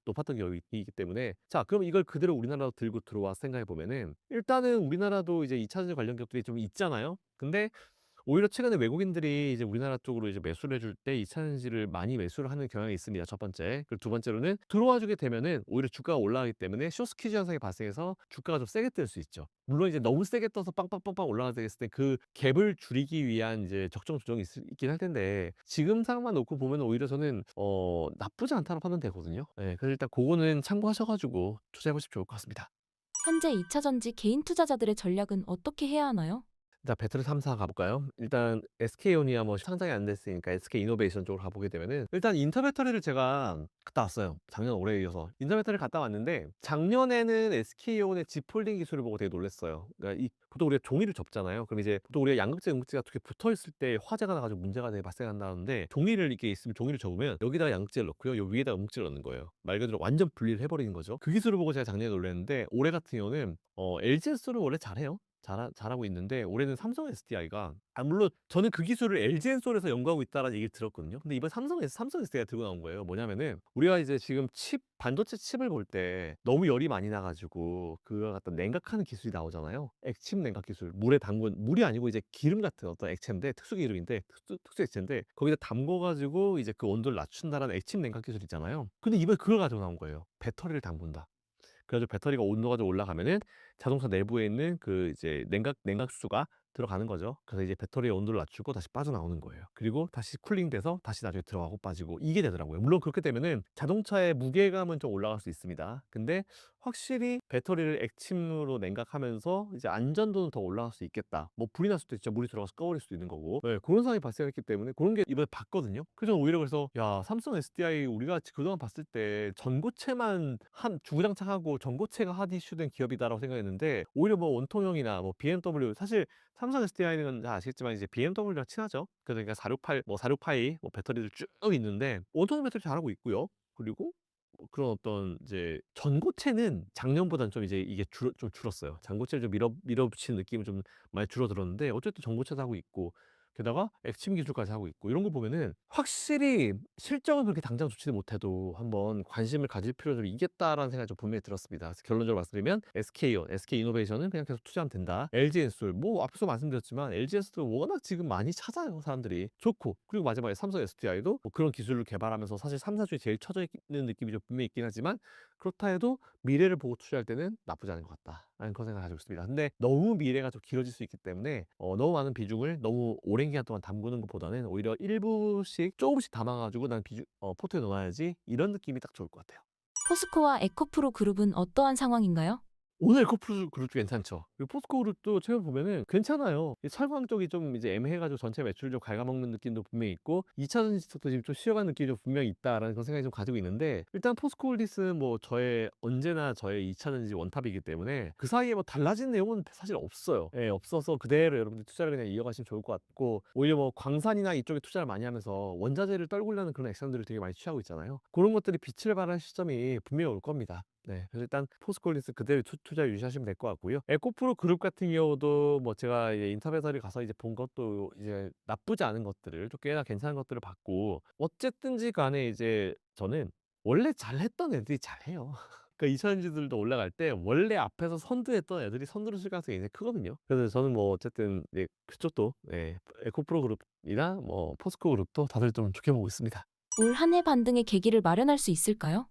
높았던 기업이기 때문에 자 그럼 이걸 그대로 우리나라로 들고 들어와 생각해 보면은 일단은 우리나라도 이제 2차전지 관련 기업들이 좀 있잖아요. 근데 오히려 최근에 외국인들이 이제 우리나라 쪽으로 이제 매수를 해줄 때 이 차전지를 많이 매수를 하는 경향이 있습니다. 첫 번째. 그리고 두 번째로는 들어와 주게 되면은 오히려 주가가 올라가기 때문에 숏스퀴즈 현상이 발생해서 주가가 좀 세게 뜰 수 있죠. 물론 이제 너무 세게 떠서 빵빵빵빵 올라가게 됐을 때 그 갭을 줄이기 위한 이제 적정 조정이 있긴 할 텐데 지금 상황만 놓고 보면 오히려 저는 나쁘지 않다고 판단 되거든요. 예. 그래서 일단 그거는 참고하셔 가지고 투자해 보시면 좋을 것 같습니다. 현재 2차 전지 개인 투자자들의 전략은 어떻게 해야 하나요? 일단 배터리 3사 가볼까요? 일단 SK온이야 뭐 상장이 안 됐으니까 SK이노베이션 쪽으로 가보게 되면은 일단 인터 배터리를 제가 갔다 왔어요. 작년 올해에 이어서 인터 배터리를 갔다 왔는데 작년에는 SK온의 지폴딩 기술을 보고 되게 놀랐어요. 그러니까 보통 우리가 종이를 접잖아요. 그럼 이제 보통 우리가 양극재, 음극재가 두 개 붙어 있을 때 화재가 나가지고 문제가 되게 발생한다는데 종이를 이렇게 있으면 종이를 접으면 여기다가 양극재를 넣고요, 요 위에다가 음극재를 넣는 거예요. 말 그대로 완전 분리를 해버리는 거죠. 그 기술을 보고 제가 작년에 놀랐는데 올해 같은 경우는 LG에서는 원래 잘해요. 잘하고 있는데 올해는 삼성 SDI가 물론 저는 그 기술을 LG 엔솔에서 연구하고 있다라는 얘기를 들었거든요. 근데 이번 삼성 SDI가 들고 나온 거예요. 뭐냐면은 우리가 이제 지금 반도체 칩을 볼 때 너무 열이 많이 나가지고 그걸 갖다 냉각하는 기술이 나오잖아요. 액침 냉각 기술. 물에 담근 물이 아니고 이제 기름 같은 어떤 액체인데 특수 기름인데 특수 액체인데 거기다 담궈가지고 이제 그 온도를 낮춘다라는 액침 냉각 기술 있잖아요. 근데 이번에 그걸 가지고 나온 거예요. 배터리를 담근다. 그래가지고 배터리가 온도가 좀 올라가면은 자동차 내부에 있는 그 이제 냉각수가 들어가는 거죠. 그래서 이제 배터리의 온도를 낮추고 다시 빠져나오는 거예요. 그리고 다시 쿨링돼서 다시 나중에 들어가고 빠지고 이게 되더라고요. 물론 그렇게 되면은 자동차의 무게감은 좀 올라갈 수 있습니다. 근데 확실히 배터리를 액침으로 냉각하면서 이제 안전도는 더 올라갈 수 있겠다. 뭐 불이 날 수도 있죠. 물이 들어가서 꺼버릴 수도 있는 거고. 네, 그런 상황이 발생했기 때문에 그런 게 이번에 봤거든요. 그래서 오히려 그래서 야 삼성 SDI 우리가 그동안 봤을 때 전고체만 한 주구장창하고 전고체가 핫 이슈된 기업이다라고 생각했는데 오히려 뭐 원통형이나 뭐 BMW 사실 삼성 SDI는 잘 아시겠지만 이제 BMW랑 친하죠. 그러니까 468, 뭐 468이 뭐 배터리들 쭉 있는데 원통형 배터리 잘하고 있고요. 그리고 그런 어떤 이제 전고체는 작년보다는 좀 이제 이게 좀 줄었어요. 전고체를 좀 밀어붙이는 느낌이 좀 많이 줄어들었는데 어쨌든 전고체도 하고 있고 게다가 액침 기술까지 하고 있고 이런 거 보면은 확실히 실적은 그렇게 당장 좋지는 못해도 한번 관심을 가질 필요를 있겠다라는 생각이 좀 분명히 들었습니다. 그래서 결론적으로 말씀드리면 SK이노베이션은 그냥 계속 투자하면 된다. LG엔솔 뭐 앞서 말씀드렸지만 LG엔솔도 워낙 지금 많이 찾아요 사람들이. 좋고 그리고 마지막에 삼성 SDI도 뭐 그런 기술을 개발하면서 사실 3사 중에 제일 처져 있는 느낌이 좀 분명히 있긴 하지만 그렇다 해도 미래를 보고 투자할 때는 나쁘지 않은 것 같다라는 그런 생각을 가지고 있습니다. 근데 너무 미래가 좀 길어질 수 있기 때문에 너무 많은 비중을 너무 오랜 기간 동안 담그는 것보다는 오히려 일부씩 조금씩 담아가지고 난 포트에 넣어야지 이런 느낌이 딱 좋을 것 같아요. 포스코와 에코프로 그룹은 어떠한 상황인가요? 오늘 에코프로 그룹도 괜찮죠. 그리고 포스코 그룹도 최근 보면은 괜찮아요. 이 철강 쪽이 좀 이제 애매해가지고 전체 매출을 좀 갉아먹는 느낌도 분명히 있고 2차 전지 쪽도 지금 좀 쉬어가는 느낌이 좀 분명히 있다라는 그런 생각이 좀 가지고 있는데 일단 포스코 홀디스는 뭐 언제나 저의 2차 전지 원탑이기 때문에 그 사이에 뭐 달라진 내용은 사실 없어요. 예, 없어서 그대로 여러분들 투자를 그냥 이어가시면 좋을 것 같고 오히려 뭐 광산이나 이쪽에 투자를 많이 하면서 원자재를 떨구려는 그런 액션들을 되게 많이 취하고 있잖아요. 그런 것들이 빛을 발할 시점이 분명히 올 겁니다. 네, 그래서 일단 포스콜린스 그대로 투자 유지하시면 될 것 같고요. 에코프로 그룹 같은 경우도 뭐 제가 이제 인터뷰자리 가서 이제 본 것도 이제 나쁘지 않은 것들을 또 꽤나 괜찮은 것들을 봤고 어쨌든지 간에 이제 저는 원래 잘했던 애들이 잘해요. 그러니까 이천지들도 올라갈 때 원래 앞에서 선두했던 애들이 선두를 칠 가능성이 굉장히 크거든요. 그래서 저는 뭐 어쨌든 이제 그쪽도 에코프로 그룹이나 뭐 포스코 그룹도 다들 좀 좋게 보고 있습니다. 올 한 해 반등의 계기를 마련할 수 있을까요?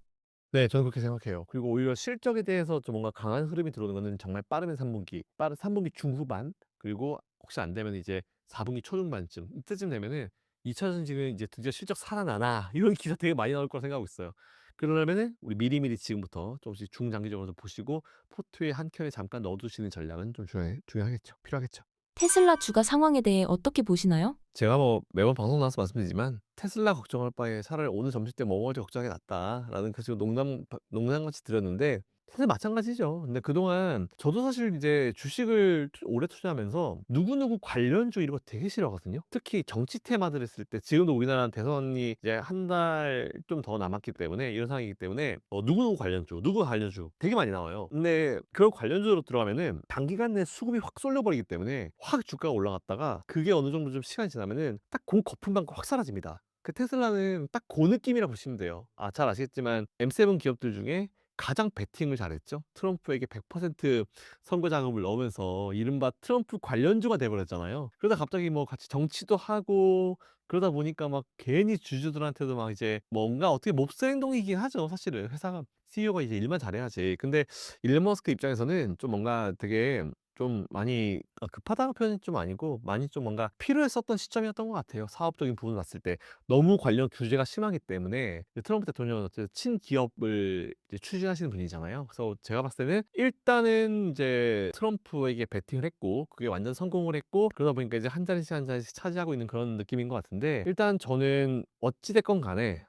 네. 저는 그렇게 생각해요. 그리고 오히려 실적에 대해서 좀 뭔가 강한 흐름이 들어오는 거는 정말 빠르면 3분기, 빠른 3분기 중후반 그리고 혹시 안 되면 이제 4분기 초중반쯤 이때쯤 되면은 2차 전지는 이제 드디어 실적 살아나나 이런 기사 되게 많이 나올 거라 생각하고 있어요. 그러려면은 우리 미리미리 지금부터 조금씩 중장기적으로 좀 보시고 포트에 한 켠에 잠깐 넣어 두시는 전략은 좀 중요하겠죠. 필요하겠죠. 테슬라 주가 상황에 대해 어떻게 보시나요? 제가 뭐 매번 방송 나와서 말씀드리지만 테슬라 걱정할 바에 차라리 오늘 점심 때 뭐 먹을지 걱정하는 게 낫다라는 그 지금 농담같이 드렸는데 사실 마찬가지죠. 근데 그동안 저도 사실 이제 주식을 오래 투자하면서 누구누구 관련주 이런 거 되게 싫어하거든요. 특히 정치 테마들 했을 때 지금도 우리나라는 대선이 이제 한 달 좀 더 남았기 때문에 이런 상황이기 때문에 누구누구 관련주, 누구 관련주 되게 많이 나와요. 근데 그런 관련주로 들어가면은 단기간 내에 수급이 확 쏠려버리기 때문에 확 주가가 올라갔다가 그게 어느 정도 좀 시간이 지나면은 딱 그 거품 받고 확 사라집니다. 그 테슬라는 딱 그 느낌이라 보시면 돼요. 잘 아시겠지만 M7 기업들 중에 가장 배팅을 잘했죠. 트럼프에게 100% 선거 자금을 넣으면서 이른바 트럼프 관련주가 돼 버렸잖아요. 그러다 갑자기 뭐 같이 정치도 하고 그러다 보니까 막 괜히 주주들한테도 막 이제 뭔가 어떻게 몹쓸 행동이긴 하죠, 사실은. 회사가 CEO가 이제 일만 잘해야지. 근데 일론 머스크 입장에서는 좀 뭔가 되게 좀 많이 급하다는 표현이 좀 아니고 많이 좀 뭔가 필요했었던 시점이었던 것 같아요. 사업적인 부분을 봤을 때. 너무 관련 규제가 심하기 때문에 트럼프 대통령은 어쨌든 친기업을 이제 추진하시는 분이잖아요. 그래서 제가 봤을 때는 일단은 이제 트럼프에게 베팅을 했고 그게 완전 성공을 했고 그러다 보니까 이제 한 자리씩 한 자리씩 차지하고 있는 그런 느낌인 것 같은데 일단 저는 어찌됐건 간에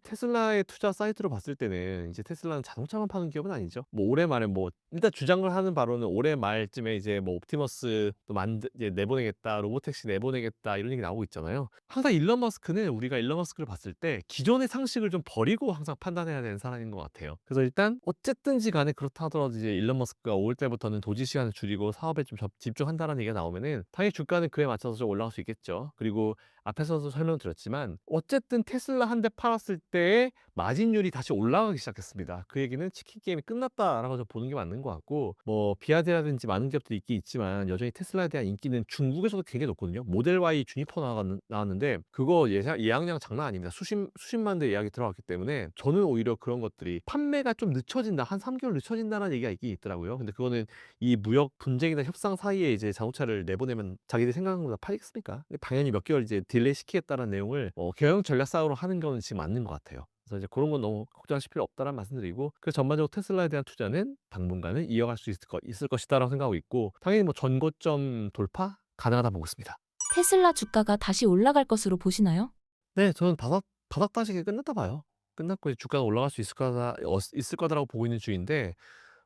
테슬라의 투자 사이트로 봤을 때는 이제 테슬라는 자동차만 파는 기업은 아니죠. 뭐 올해 말에 뭐 일단 주장을 하는 바로는 올해 말쯤에 이제 뭐 옵티머스 또 이제 내보내겠다, 로보택시 내보내겠다 이런 얘기 나오고 있잖아요. 항상 일론 머스크는 우리가 일론 머스크를 봤을 때 기존의 상식을 좀 버리고 항상 판단해야 되는 사람인 것 같아요. 그래서 일단 어쨌든지 간에 그렇다 하더라도 이제 일론 머스크가 5월 때부터는 도지 시간을 줄이고 사업에 좀 집중한다는 얘기가 나오면은 당연히 주가는 그에 맞춰서 좀 올라갈 수 있겠죠. 그리고 앞에서도 설명드렸지만 어쨌든 테슬라 한 대 팔았을 때의 마진율이 다시 올라가기 시작했습니다. 그 얘기는 치킨 게임이 끝났다라고 좀 보는 게 맞는 것 같고 뭐 비아드라든지 많은 기업들이 있긴 있지만 여전히 테슬라에 대한 인기는 중국에서도 굉장히 높거든요. 모델 Y 주니퍼 나왔는데 그거 예약량 장난 아닙니다. 수십만 대 예약이 들어갔기 때문에 저는 오히려 그런 것들이 판매가 좀 늦춰진다, 한 3개월 늦춰진다는 얘기가 있긴 있더라고요. 근데 그거는 이 무역 분쟁이나 협상 사이에 이제 자동차를 내보내면 자기들이 생각한 것보다 팔겠습니까? 당연히 몇 개월 이제 딜레이 시키겠다는 내용을 경영 전략상으로 하는 거는 지금 맞는 것 같아요. 그래서 이제 그런 건 너무 걱정하실 필요 없다라는 말씀드리고 그래서 전반적으로 테슬라에 대한 투자는 당분간은 이어갈 수 있을 것이다라고 생각하고 있고 당연히 뭐 전고점 돌파 가능하다 보고 있습니다. 테슬라 주가가 다시 올라갈 것으로 보시나요? 네, 저는 바닥 다시기 끝났다 봐요. 끝났고 이제 주가가 올라갈 수 있을 거다라고 보고 있는 주인데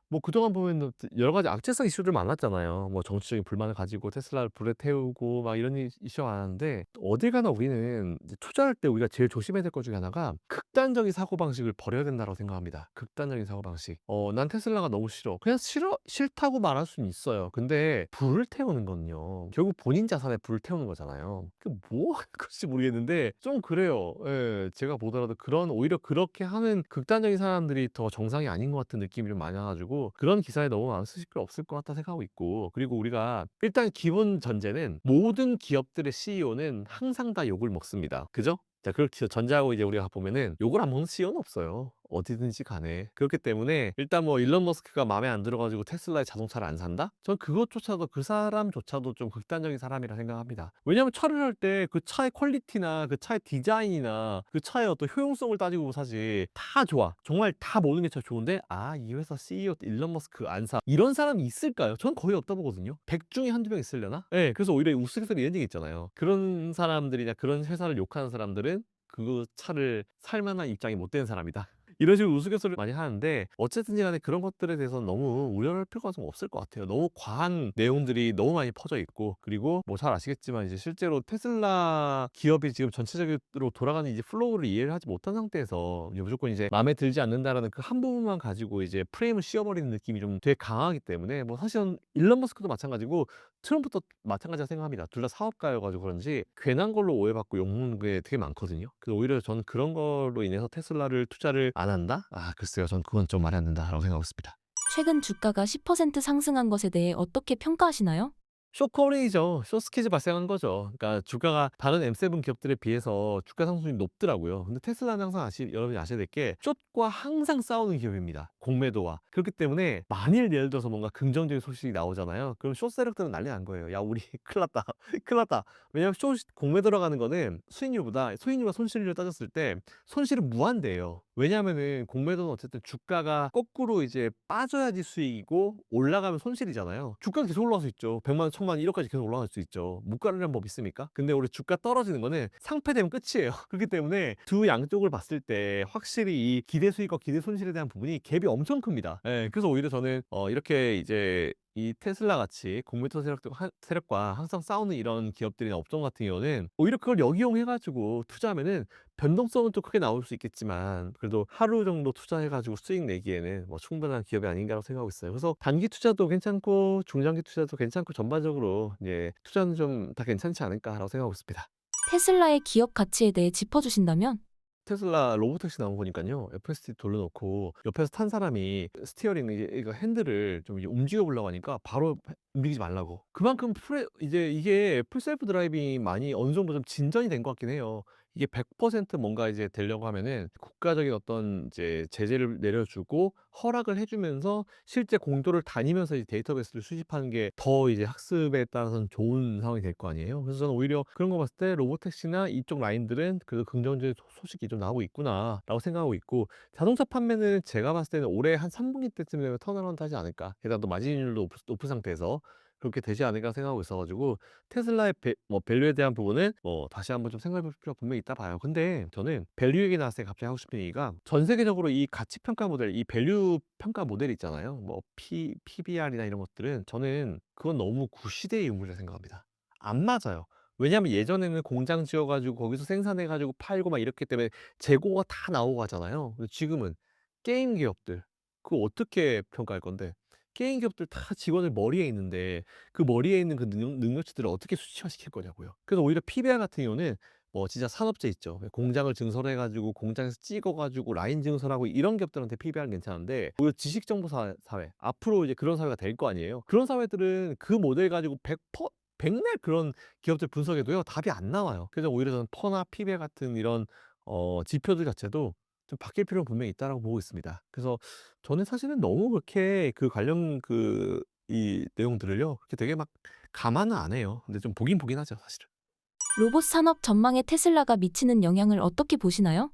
뭐 그동안 보면은 여러 가지 악재성 이슈들 많았잖아요. 뭐 정치적인 불만을 가지고 테슬라를 불에 태우고 막 이런 이슈가 많았는데 어딜 가나 우리는 이제 투자할 때 우리가 제일 조심해야 될 것 중에 하나가 극단적인 사고방식을 버려야 된다고 생각합니다. 극단적인 사고방식. 난 테슬라가 너무 싫어. 그냥 싫다고 말할 수는 있어요. 근데 불을 태우는 건요. 결국 본인 자산에 불을 태우는 거잖아요. 그 뭐 하는 건지 모르겠는데 좀 그래요. 예. 제가 보더라도 오히려 그렇게 하는 극단적인 사람들이 더 정상이 아닌 것 같은 느낌이 좀 많아 가지고 그런 기사에 너무 마음 쓰실 필요 없을 것 같다 생각하고 있고, 그리고 우리가 일단 기본 전제는 모든 기업들의 CEO는 항상 다 욕을 먹습니다. 그죠? 자, 그렇죠. 전제하고 이제 우리가 보면은 욕을 안 먹는 CEO는 없어요. 어디든지 간에. 그렇기 때문에 일단 뭐 일론 머스크가 마음에 안 들어 가지고 테슬라의 자동차를 안 산다? 전 그것조차도 그 사람조차도 좀 극단적인 사람이라 생각합니다. 왜냐하면 차를 할 때 그 차의 퀄리티나 그 차의 디자인이나 그 차의 어떤 효용성을 따지고 사지 다 좋아. 정말 다 모든 게 다 좋은데 이 회사 CEO 일론 머스크 안 사. 이런 사람이 있을까요? 전 거의 없다 보거든요. 100 중에 한두 명 있으려나? 예. 그래서 오히려 우스갯소리 이런 얘기 있잖아요. 그런 사람들이나 그런 회사를 욕하는 사람들은 그 차를 살 만한 입장이 못 된 사람이다. 이런 식으로 우스갯소리를 많이 하는데 어쨌든지 간에 그런 것들에 대해서는 너무 우려할 필요가 좀 없을 것 같아요. 너무 과한 내용들이 너무 많이 퍼져 있고, 그리고 뭐 잘 아시겠지만 이제 실제로 테슬라 기업이 지금 전체적으로 돌아가는 이제 플로우를 이해를 하지 못한 상태에서 이제 무조건 이제 마음에 들지 않는다라는 그 한 부분만 가지고 이제 프레임을 씌워버리는 느낌이 좀 되게 강하기 때문에, 뭐 사실은 일론 머스크도 마찬가지고 트럼프도 마찬가지라 생각합니다. 둘 다 사업가여 가지고 그런지 괜한 걸로 오해받고 욕먹는 게 되게 많거든요. 그래서 오히려 저는 그런 걸로 인해서 테슬라를 투자를 안 한다? 글쎄요. 전 그건 좀 말이 안 된다라고 생각하고 있습니다. 최근 주가가 10% 상승한 것에 대해 어떻게 평가하시나요? 쇼커링이죠. 쇼스퀴즈 발생한 거죠. 그러니까 주가가 다른 M7 기업들에 비해서 주가 상승률이 높더라고요. 근데 테슬라는 항상 여러분이 아셔야 될 게 숏과 항상 싸우는 기업입니다. 공매도와. 그렇기 때문에 만일 예를 들어서 뭔가 긍정적인 소식이 나오잖아요. 그럼 숏 세력들은 난리 난 거예요. 야, 우리 큰일 났다. 큰일 났다. 왜냐하면 숏 공매도라는 거는 수익률과 손실률을 따졌을 때 손실은 무한대예요. 왜냐하면은 공매도는 어쨌든 주가가 거꾸로 이제 빠져야지 수익이고 올라가면 손실이잖아요. 주가는 계속 올라갈 수 있죠. 100만 원, 1000만 원, 1억까지 계속 올라갈 수 있죠. 못 가르는 법 있습니까? 근데 우리 주가 떨어지는 거는 상패되면 끝이에요. 그렇기 때문에 두 양쪽을 봤을 때 확실히 이 기대 수익과 기대 손실에 대한 부분이 갭이 엄청 큽니다. 예, 그래서 오히려 저는 이렇게 이제 이 테슬라 같이 공매도 세력과 항상 싸우는 이런 기업들이나 업종 같은 경우는 오히려 그걸 역이용해 가지고 투자하면은 변동성은 좀 크게 나올 수 있겠지만 그래도 하루 정도 투자해 가지고 수익 내기에는 뭐 충분한 기업이 아닌가라고 생각하고 있어요. 그래서 단기 투자도 괜찮고 중장기 투자도 괜찮고 전반적으로 이제 투자는 좀 다 괜찮지 않을까라고 생각하고 있습니다. 테슬라의 기업 가치에 대해 짚어주신다면? 테슬라 로보택시 나온 거 보니깐요. FSD 돌려놓고 옆에서 탄 사람이 스티어링 이거 핸들을 좀 이제 움직여 보려고 하니까 바로 움직이지 말라고. 그만큼 이제 이게 풀셀프 드라이빙이 많이 어느 정도 좀 진전이 된 것 같긴 해요. 이게 100% 뭔가 이제 되려고 하면은 국가적인 어떤 이제 제재를 내려주고 허락을 해 주면서 실제 공도를 다니면서 이제 데이터베이스를 수집하는 게 더 이제 학습에 따라서는 좋은 상황이 될 거 아니에요. 그래서 저는 오히려 그런 거 봤을 때 로보택시나 이쪽 라인들은 그래도 긍정적인 소식이 좀 나오고 있구나라고 생각하고 있고, 자동차 판매는 제가 봤을 때는 올해 한 3 분기 때쯤 되면 턴어라운드 하지 않을까. 게다가 또 마진율도 높은 상태에서 그렇게 되지 않을까 생각하고 있어 가지고 테슬라의 밸류에 대한 부분은 뭐 다시 한번 좀 생각해 볼 필요가 분명히 있다 봐요. 근데 저는 밸류 얘기 나왔을 때 갑자기 하고 싶은 얘기가, 전 세계적으로 이 가치 평가 모델, 이 밸류 평가 모델 있잖아요. 뭐 PBR이나 이런 것들은 저는 그건 너무 구시대의 유물이라 생각합니다. 안 맞아요. 왜냐하면 예전에는 공장 지어 가지고 거기서 생산해 가지고 팔고 막 이렇기 때문에 재고가 다 나오고 하잖아요. 근데 지금은 게임 기업들, 그거 어떻게 평가할 건데? 게임 기업들 다 직원들 머리에 있는데 그 머리에 있는 그 능력치들을 어떻게 수치화시킬 거냐고요. 그래서 오히려 PBR 같은 경우는 뭐 진짜 산업재 있죠. 공장을 증설해 가지고 공장에서 찍어 가지고 라인 증설하고 이런 기업들한테 PBR은 괜찮은데, 오히려 지식정보 사회, 앞으로 이제 그런 사회가 될 거 아니에요. 그런 사회들은 그 모델 가지고 100% 그런 기업들 분석해도요 답이 안 나와요. 그래서 오히려 저는 퍼나 PBR 같은 이런 지표들 자체도 좀 바뀔 필요는 분명히 있다라고 보고 있습니다. 그래서 저는 사실은 너무 그렇게 그 관련 이 내용들을요 그렇게 되게 막 감안은 안 해요. 근데 좀 보긴 하죠, 사실은. 로봇 산업 전망에 테슬라가 미치는 영향을 어떻게 보시나요?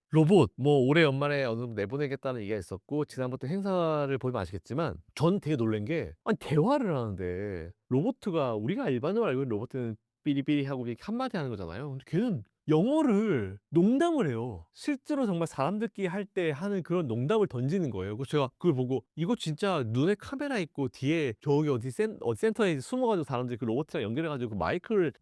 로봇 뭐 올해 연말에 어느 정도 내보내겠다는 얘기가 있었고, 지난번에 행사를 보면 아시겠지만 전 되게 놀란 게, 아니 대화를 하는데 로보트가, 우리가 일반적으로 알고 있는 로보트는 삐리삐리 하고 이렇게 한마디 하는 거잖아요. 근데 걔는 영어를 농담을 해요. 실제로 정말 사람들끼리 할 때 하는 그런 농담을 던지는 거예요. 그래서 제가 그걸 보고 '이거 진짜 눈에 카메라 있고 뒤에 저기 어디 센터에 숨어 가지고 사람들이 그 로봇이랑 연결해 가지고 그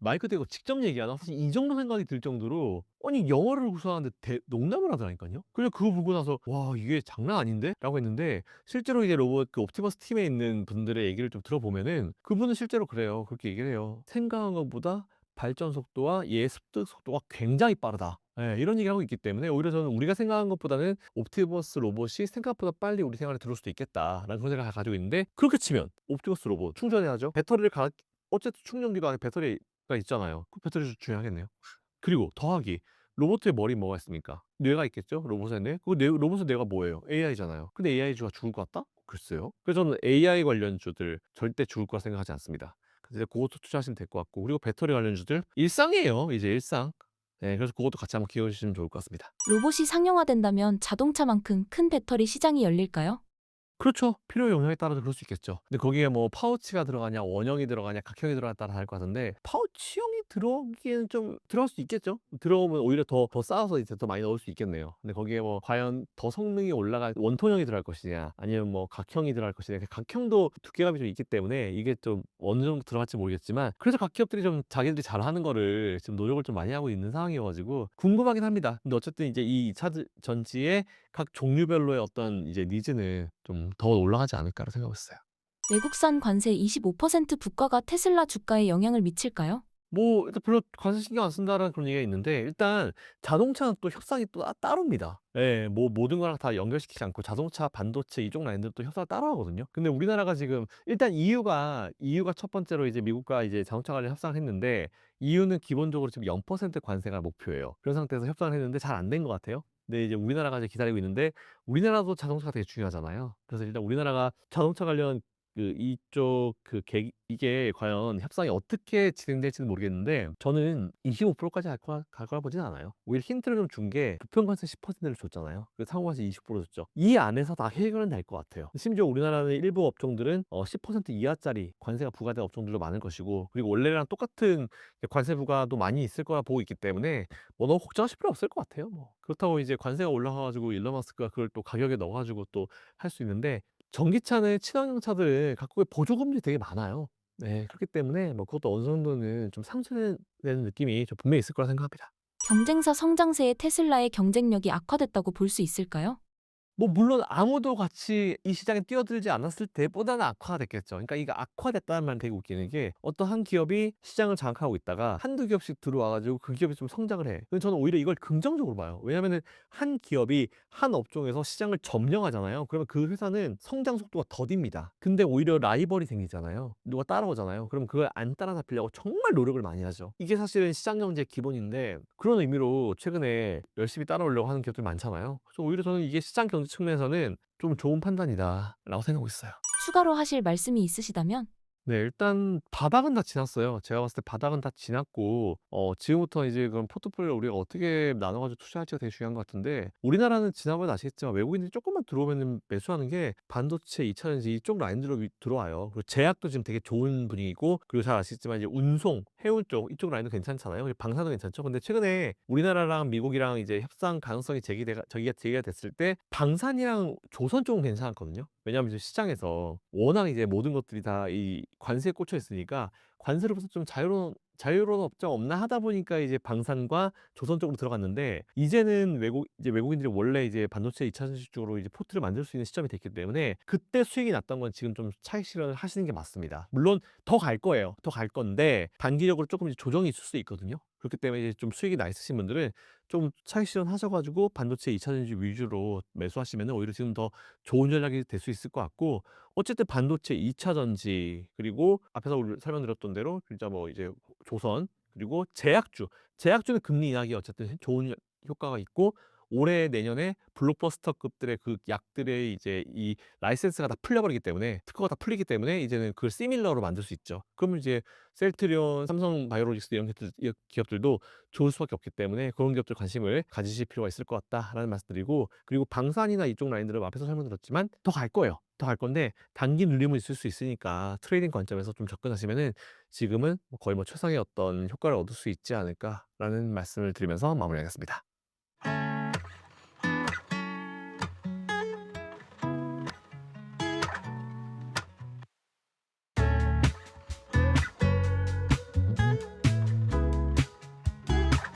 마이크 대고 직접 얘기하나?' 사실 이 정도 생각이 들 정도로 아니 영어를 구사하는데 농담을 하더라니깐요. 그래서 그거 보고 나서 '와 이게 장난 아닌데?'라고 했는데 실제로 이제 로봇 그 옵티머스 팀에 있는 분들의 얘기를 좀 들어보면은 그분은 실제로 그래요. 그렇게 얘기를 해요. "생각한 것보다 발전 속도와 얘의 습득 속도가 굉장히 빠르다." 예 이런 얘기를 하고 있기 때문에 오히려 저는 '우리가 생각한 것보다는 옵티머스 로봇이 생각보다 빨리 우리 생활에 들어올 수도 있겠다.'라는 그런 생각을 가지고 있는데 그렇게 치면 옵티머스 로봇 충전해야죠. 배터리를 갈 어쨌든 충전기도 안에 배터리가 있잖아요. 그 배터리도 중요하겠네요. 그리고 더하기 로봇의 머리에 뭐가 있습니까? 뇌가 있겠죠? 로봇의 뇌? 그 뇌 로봇의 뇌가 뭐예요? AI잖아요. 근데 AI가 죽을 것 같다? 글쎄요. 그래서 저는 AI 관련주들 절대 죽을 거라 생각하지 않습니다. 그래서 고것도 투자하시면 될 것 같고 그리고 배터리 관련주들 일상이에요, 이제 일상. 네 그래서 고것도 같이 한번 기억해 주시면 좋을 것 같습니다. 로봇이 상용화된다면 자동차만큼 큰 배터리 시장이 열릴까요? 그렇죠. 필요 용량에 따라서 그럴 수 있겠죠. 근데 거기에 뭐 파우치가 들어가냐 원형이 들어가냐 각형이 들어가냐에 따라 다를 것 같은데 파우치형이 들어오기에는 좀 들어갈 수 있겠죠. 들어오면 오히려 더 싸서 이제 더 많이 넣을 수 있겠네요. 근데 거기에 뭐 과연 더 성능이 올라갈 원통형이 들어갈 것이냐 아니면 뭐 각형이 들어갈 것이냐 각형도 두께감이 좀 있기 때문에 이게 좀 어느 정도 들어갈지 모르겠지만 그래서 각 기업들이 좀 자기들이 잘하는 거를 지금 노력을 좀 많이 하고 있는 상황이어 가지고 궁금하긴 합니다. 근데 어쨌든 이제 이 차 전지의 각 종류별로의 어떤 이제 니즈는 좀 더 올라가지 않을까라고 생각하고 있어요. 외국산 관세 25% 부과가 테슬라 주가에 영향을 미칠까요? 뭐 일단 별로 관세 신경 안 쓴다라는 그런 얘기가 있는데 일단 자동차는 또 협상이 또 따로입니다. 예. 뭐 모든 거랑 다 연결시키지 않고 자동차, 반도체 이쪽 라인들은 또 협상을 따로 하거든요. 근데 우리나라가 지금 일단 EU가 첫 번째로 이제 미국과 이제 자동차 관련 협상을 했는데 EU는 기본적으로 지금 0% 관세가 목표예요. 그런 상태에서 협상을 했는데 잘 안 된 것 같아요. 근데 이제 우리나라가 이제 기다리고 있는데 우리나라도 자동차가 되게 중요하잖아요. 그래서 일단 우리나라가 자동차 관련 그 이쪽 그 이게 과연 협상이 어떻게 진행될지는 모르겠는데 저는 25%까지 갈 거라 보진 않아요. 오히려 힌트를 좀 준 게 부평관세 10%를 줬잖아요. 그래서 상호관세 20% 줬죠. 이 안에서 다 해결은 될 것 같아요. 심지어 우리나라는 일부 업종들은 10% 이하짜리 관세가 부과된 업종들도 많을 것이고 그리고 원래랑 똑같은 관세 부과도 많이 있을 거라 보고 있기 때문에 뭐 너무 걱정하실 필요 없을 것 같아요. 뭐 그렇다고 이제 관세가 올라가 가지고 일론 머스크가 그걸 또 가격에 넣어 가지고 또 할 수 있는데 전기차는 친환경 차들은 각국의 보조금들이 되게 많아요. 네. 그렇기 때문에 뭐 그것도 어느 정도는 좀 상쇄되는 느낌이 좀 분명히 있을 거라 생각합니다. 경쟁사 성장세에 테슬라의 경쟁력이 악화됐다고 볼 수 있을까요? 뭐 물론 아무도 같이 이 시장에 뛰어들지 않았을 때보다는 악화가 됐겠죠. 그러니까 이게 악화됐다는 말은 되게 웃기는 게 어떤 한 기업이 시장을 장악하고 있다가 한두 기업씩 들어와 가지고 그 기업이 좀 성장을 해. 근데 저는 오히려 이걸 긍정적으로 봐요. 왜냐하면은 한 기업이 한 업종에서 시장을 점령하잖아요. 그러면 그 회사는 성장 속도가 더딥니다. 근데 오히려 라이벌이 생기잖아요. 누가 따라오잖아요. 그럼 그걸 안 따라잡히려고 정말 노력을 많이 하죠. 이게 사실은 시장 경제의 기본인데 그런 의미로 최근에 열심히 따라오려고 하는 기업들이 많잖아요. 그래서 오히려 저는 이게 시장 경제 측면에서는 좀 좋은 판단이다라고 생각하고 있어요. 추가로 하실 말씀이 있으시다면? 네 일단 바닥은 다 지났어요. 제가 봤을 때 바닥은 다 지났고 지금부터 이제 그럼 포트폴리오를 우리가 어떻게 나눠 가지고 투자할지가 되게 중요한 것 같은데 우리나라는 지난번에 아시겠지만 외국인들이 쪼끔만 들어오면은 매수하는 게 반도체, 2차 전지 이쪽 라인들로 들어와요. 그리고 제약도 지금 되게 좋은 분위기고 그리고 잘 아시겠지만 이제 운송, 해운 쪽 이쪽 라인도 괜찮잖아요. 그리고 방사도 괜찮죠. 근데 최근에 우리나라랑 미국이랑 이제 협상 가능성이 제기가 됐을 때 방산이랑 조선 쪽은 괜찮았거든요. 왜냐하면 이제 시장에서 워낙 이제 모든 것들이 다 이 관세에 꽂혀 있으니까 관세로부터 좀 자유로운 업종 없나 하다 보니까 이제 방산과 조선 쪽으로 들어갔는데 이제는 외국인들이 원래 이제 반도체 2차 전지 쪽으로 이제 포트를 만들 수 있는 시점이 됐기 때문에 그때 수익이 났던 건 지금 좀 차익 실현을 하시는 게 맞습니다. 물론 더 갈 거예요. 더 갈 건데 단기적으로 조금 이제 조정이 있을 수 있거든요. 그렇기 때문에 이제 좀 수익이 나 있으신 분들은 좀 차익 실현하셔 가지고 반도체 2차 전지 위주로 매수하시면은 오히려 지금 더 좋은 전략이 될 수 있을 것 같고 어쨌든 반도체 2차 전지 그리고 앞에서 우리 설명드렸던 대로 진짜 뭐 이제 조선 그리고 제약주는 금리 인하기 어쨌든 좋은 효과가 있고 올해 내년에 블록버스터급들의 그 약들의 이제 이 라이센스가 다 풀려버리기 때문에 특허가 다 풀리기 때문에 이제는 그걸 시밀러로 만들 수 있죠. 그러면 이제 셀트리온, 삼성바이오로직스 이런 기업들도 좋을 수밖에 없기 때문에 그런 기업들 관심을 가지실 필요가 있을 것 같다라는 말씀드리고 그리고 방산이나 이쪽 라인들은 앞에서 설명드렸지만 더 갈 거예요. 더 갈 건데 단기 눌림은 있을 수 있으니까 트레이딩 관점에서 좀 접근하시면은 지금은 뭐 거의 뭐 최상의 어떤 효과를 얻을 수 있지 않을까라는 말씀을 드리면서 마무리하겠습니다.